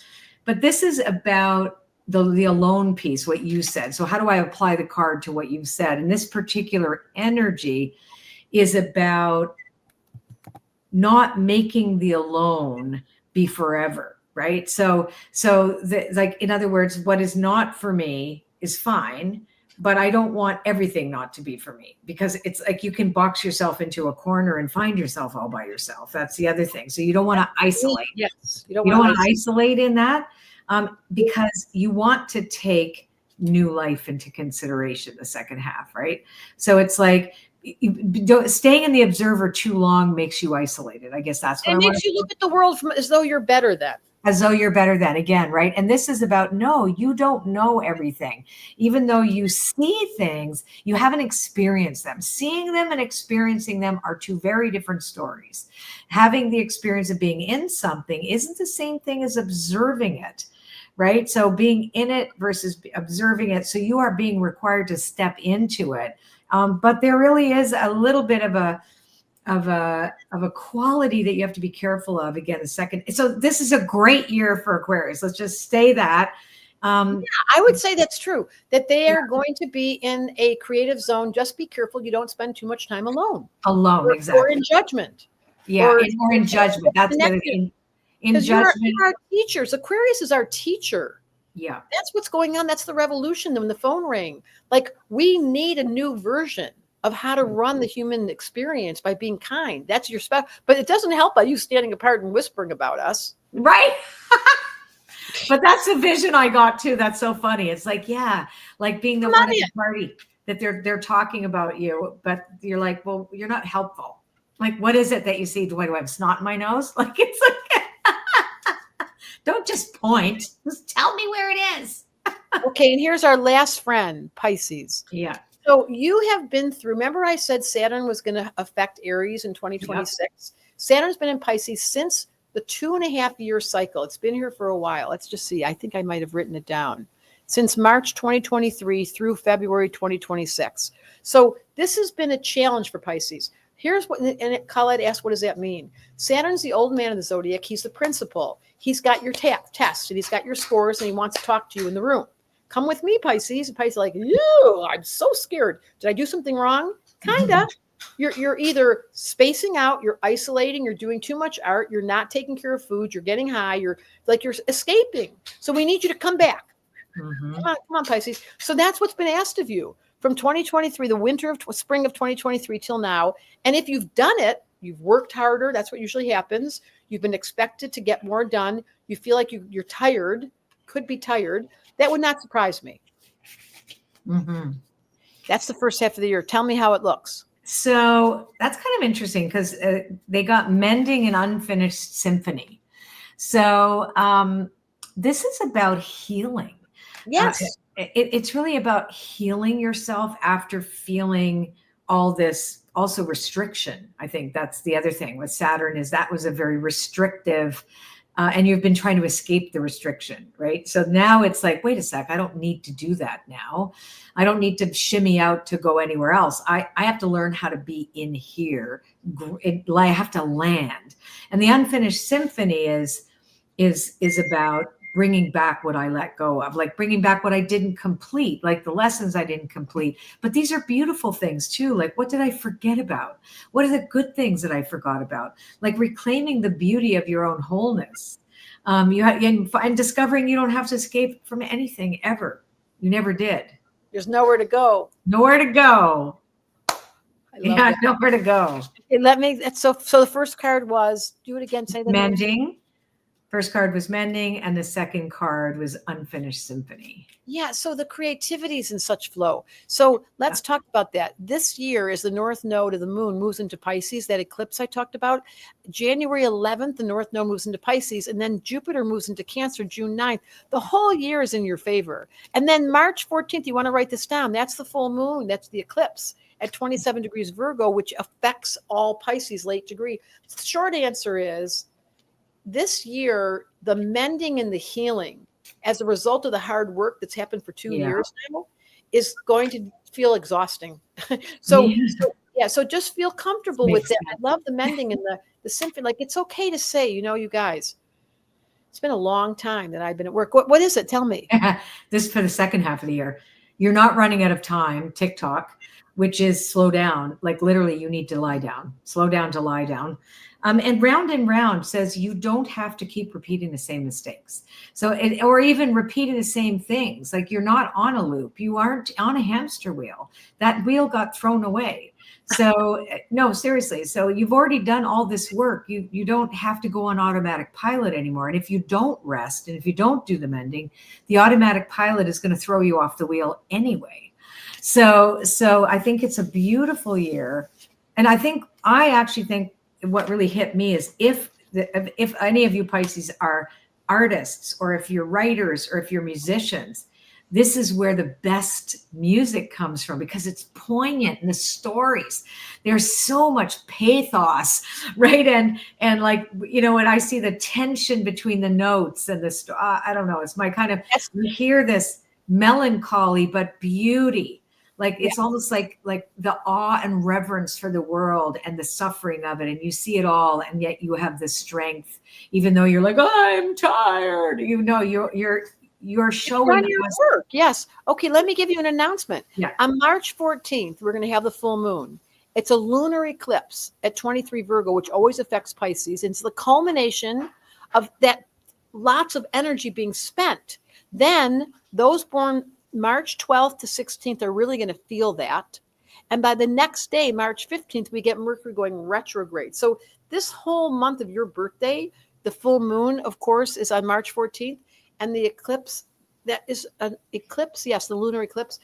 but this is about the alone piece, what you said. So how do I apply the card to what you've said? And this particular energy is about not making the alone be forever, right? So like, in other words, what is not for me is fine, but I don't want everything not to be for me, because it's like you can box yourself into a corner and find yourself all by yourself. That's the other thing. So you don't want to isolate. Yes, you don't want to isolate in that, because you want to take new life into consideration the second half, right? So it's like, staying in the Observer too long makes you isolated. I guess that's what it makes you look at the world from as though you're better than. As though you're better than, again, right? And this is about, no, you don't know everything. Even though you see things, you haven't experienced them. Seeing them and experiencing them are two very different stories. Having the experience of being in something isn't the same thing as observing it, right? So being in it versus observing it. So you are being required to step into it. But there really is a little bit of a quality that you have to be careful of. Again, the second. So this is a great year for Aquarius. Let's just say that. I would say that's true, that they are going to be in a creative zone. Just be careful you don't spend too much time alone. Alone, exactly. Or in judgment. Yeah, or in judgment. That's the other thing. In judgment. You're our teachers. Aquarius is our teacher. Yeah. That's what's going on. That's the revolution when the phone rang. Like, we need a new version of how to run the human experience by being kind. That's your stuff. But it doesn't help by you standing apart and whispering about us. Right. But that's the vision I got too. That's so funny. It's like, yeah, like being the one at the party that they're talking about you, but you're like, well, you're not helpful. Like, what is it that you see? Do I have snot in my nose? Like, it's like, don't just point. Just tell me where it is. Okay, and here's our last friend, Pisces. Yeah. So you have been through, remember I said Saturn was going to affect Aries in 2026? Yep. Saturn's been in Pisces since the 2.5-year cycle. It's been here for a while. Let's just see. I think I might have written it down. Since March 2023 through February 2026. So this has been a challenge for Pisces. Here's what, and Colette asked, what does that mean? Saturn's the old man of the zodiac. He's the principal. He's got your test, and he's got your scores, and he wants to talk to you in the room. Come with me, Pisces. And Pisces is like, ew, I'm so scared. Did I do something wrong? Kinda. You're either spacing out, you're isolating, you're doing too much art, you're not taking care of food, you're getting high, you're escaping. So we need you to come back. Mm-hmm. Come on, Pisces. So that's what's been asked of you from 2023, the spring of 2023 till now. And if you've done it, you've worked harder. That's what usually happens. You've been expected to get more done. You feel like you're tired, could be tired. That would not surprise me. Mm-hmm. That's the first half of the year. Tell me how it looks. So that's kind of interesting because they got mending and unfinished symphony. So this is about healing. Yes. It's really about healing yourself after feeling all this, also restriction. I think that's the other thing with Saturn, is that was a very restrictive, and you've been trying to escape the restriction, right? So now it's like, wait a sec, I don't need to do that now. I don't need to shimmy out to go anywhere else. I have to learn how to be in here. I have to land. And the unfinished symphony is about bringing back what I let go of, like bringing back what I didn't complete, like the lessons I didn't complete. But these are beautiful things too. Like, what did I forget about? What are the good things that I forgot about? Like reclaiming the beauty of your own wholeness. And discovering you don't have to escape from anything ever. You never did. There's nowhere to go. Nowhere to go. Yeah, nowhere to go. So the first card was, do it again. Say that. Mending. First card was mending, and the second card was unfinished symphony. Yeah, so the creativity is in such flow. So let's talk about that. This year, as the north node of the moon moves into Pisces, that eclipse I talked about, January 11th, the north node moves into Pisces, and then Jupiter moves into Cancer June 9th. The whole year is in your favor. And then March 14th, you want to write this down. That's the full moon. That's the eclipse at 27 degrees Virgo, which affects all Pisces late degree. The short answer is, this year, the mending and the healing as a result of the hard work that's happened for 2 years now is going to feel exhausting. So just feel comfortable with that. I love the mending and the symphony. Like, it's okay to say, you guys, it's been a long time that I've been at work. What is it? Tell me. This is for the second half of the year. You're not running out of time, TikTok, which is slow down. Like, literally, you need to lie down. Slow down to lie down. And round says you don't have to keep repeating the same mistakes. So, or even repeating the same things. Like, you're not on a loop. You aren't on a hamster wheel. That wheel got thrown away. So no, seriously. So you've already done all this work. You don't have to go on automatic pilot anymore. And if you don't rest, and if you don't do the mending, the automatic pilot is going to throw you off the wheel anyway. So I think it's a beautiful year. And I actually think what really hit me is if any of you Pisces are artists, or if you're writers, or if you're musicians, this is where the best music comes from, because it's poignant in the stories. There's so much pathos, right? And like, when I see the tension between the notes and I don't know, it's my kind of, you hear this melancholy, but beauty. Like it's almost like the awe and reverence for the world and the suffering of it. And you see it all. And yet you have the strength, even though you're like, I'm tired. You know, you're showing your us work. Yes. Okay. Let me give you an announcement. Yeah. On March 14th, we're going to have the full moon. It's a lunar eclipse at 23 Virgo, which always affects Pisces. It's the culmination of that, lots of energy being spent. Then those born March 12th to 16th are really going to feel that. And by the next day, March 15th, we get Mercury going retrograde. So this whole month of your birthday, the full moon, of course, is on March 14th. And the eclipse, that is an eclipse, yes, the lunar eclipse.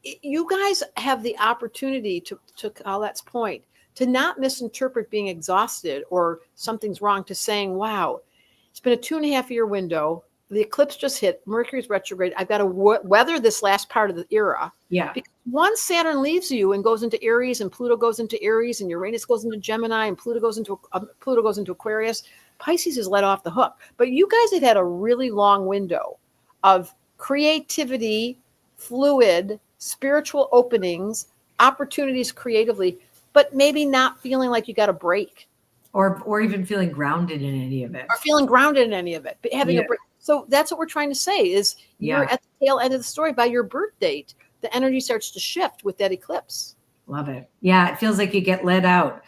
You guys have the opportunity to Colette's point, to not misinterpret being exhausted or something's wrong, to saying, wow, it's been a 2.5 year window. The eclipse just hit. Mercury's retrograde. I've got to weather this last part of the era. Yeah. Because once Saturn leaves you and goes into Aries, and Pluto goes into Aries, and Uranus goes into Gemini, and Pluto goes into Aquarius, Pisces is let off the hook. But you guys have had a really long window of creativity, fluid, spiritual openings, opportunities creatively, but maybe not feeling like you got a break. Or even feeling grounded in any of it. Or feeling grounded in any of it, but having a break. So that's what we're trying to say is you're at the tail end of the story. By your birth date, the energy starts to shift with that eclipse. Love it. Yeah, it feels like you get let out.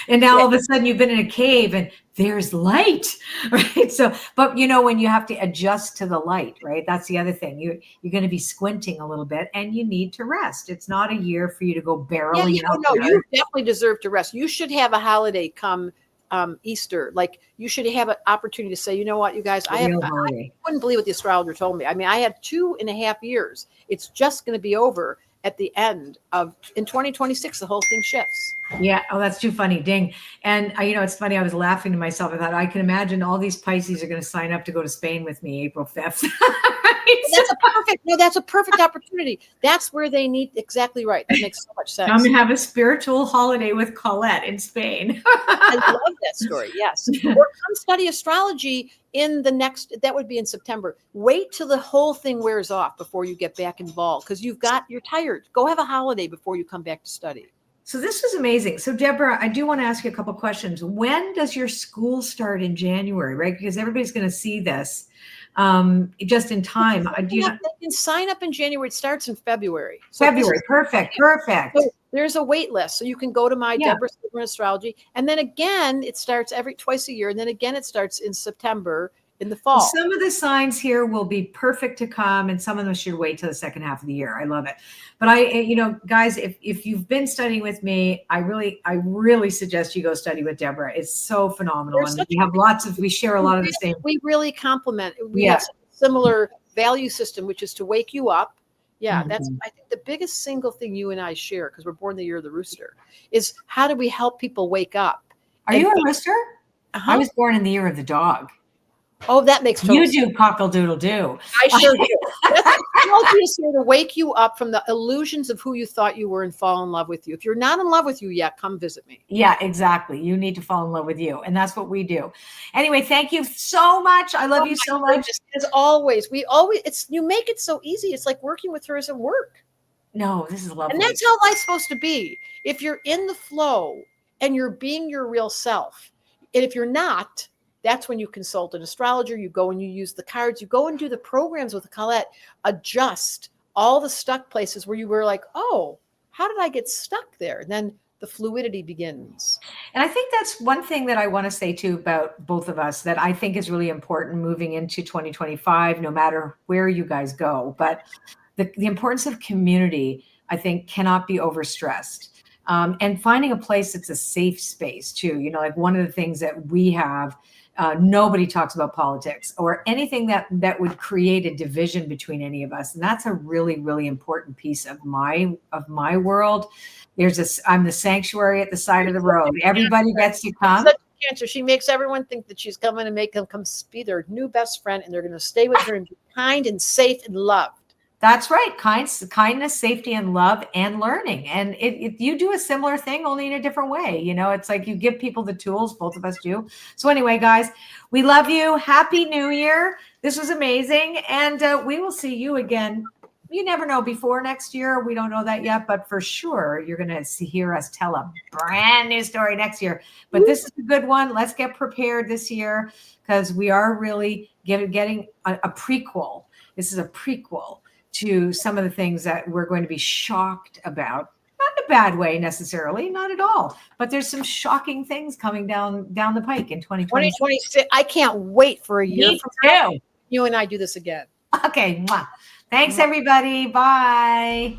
And now all of a sudden you've been in a cave and there's light, right? So, but you know, when you have to adjust to the light, right? That's the other thing. You're going to be squinting a little bit and you need to rest. It's not a year for you to go barreling out. No, you definitely deserve to rest. You should have a holiday come Easter. Like you should have an opportunity to say, you know what, you guys, I wouldn't believe what the astrologer told me. I mean, I had 2.5 years. It's just going to be over at the end of, in 2026, the whole thing shifts. Yeah. Oh, that's too funny. Ding. And you know, it's funny. I was laughing to myself. I thought I can imagine all these Pisces are going to sign up to go to Spain with me April 5th. That's a perfect opportunity. That's where they need. Exactly right. That makes so much sense. Come and have a spiritual holiday with Colette in Spain. I love that story. Yes. Or come study astrology in the next, that would be in September. Wait till the whole thing wears off before you get back involved, because you're tired. Go have a holiday before you come back to study. So this was amazing. So Debra, I do want to ask you a couple questions. When does your school start in January, right? Because everybody's going to see this just in time. They can sign up in January. It starts in February. So February. Perfect. So there's a wait list. So you can go to my Debra Silverman Astrology. And then again, it starts twice a year. And then again, it starts in September in the fall. Some of the signs here will be perfect to come, and some of them should wait till the second half of the year. I love it. But you know, guys, if you've been studying with me, I really suggest you go study with Debra. It's so phenomenal. And we share a lot of the same. We really complement. We have a similar value system, which is to wake you up. Yeah, that's, I think, the biggest single thing you and I share, because we're born the year of the rooster, is how do we help people wake up? Are you a rooster? I was born in the year of the dog. Oh, that makes total sense. You do cockle-doodle-doo. I sure do. Astrology is here to wake you up from the illusions of who you thought you were and fall in love with you. If you're not in love with you yet, come visit me. Yeah, exactly. You need to fall in love with you. And that's what we do. Anyway, thank you so much. I love you so much. As always, you make it so easy. It's like working with her isn't work. No, this is lovely. And that's how life's supposed to be. If you're in the flow and you're being your real self, and if you're not, that's when you consult an astrologer. You go and you use the cards. You go and do the programs with Colette. Adjust all the stuck places where you were like, oh, how did I get stuck there? And then the fluidity begins. And I think that's one thing that I want to say too about both of us that I think is really important moving into 2025, no matter where you guys go. But the importance of community, I think, cannot be overstressed. And finding a place that's a safe space too. You know, like one of the things that we have, nobody talks about politics or anything that would create a division between any of us. And that's a really, really important piece of my world. I'm the sanctuary at the side of the road. Everybody gets to come. Such a Cancer. She makes everyone think that she's coming to make them come be their new best friend, and they're going to stay with her and be kind and safe and loved. That's right. Kindness, safety, and love, and learning. And you do a similar thing, only in a different way. You know, it's like you give people the tools. Both of us do. So anyway, guys, we love you. Happy New Year. This was amazing. And we will see you again you never know. Before next year, we don't know that yet, but for sure, you're going to hear us tell a brand new story next year. But this is a good one. Let's get prepared this year because we are really getting a prequel. This is a prequel to some of the things that we're going to be shocked about. Not in a bad way necessarily, not at all. But there's some shocking things coming down the pike in 2020. 2026. I can't wait for a year Me from now. too. You and I do this again. Okay. Thanks, everybody. Bye.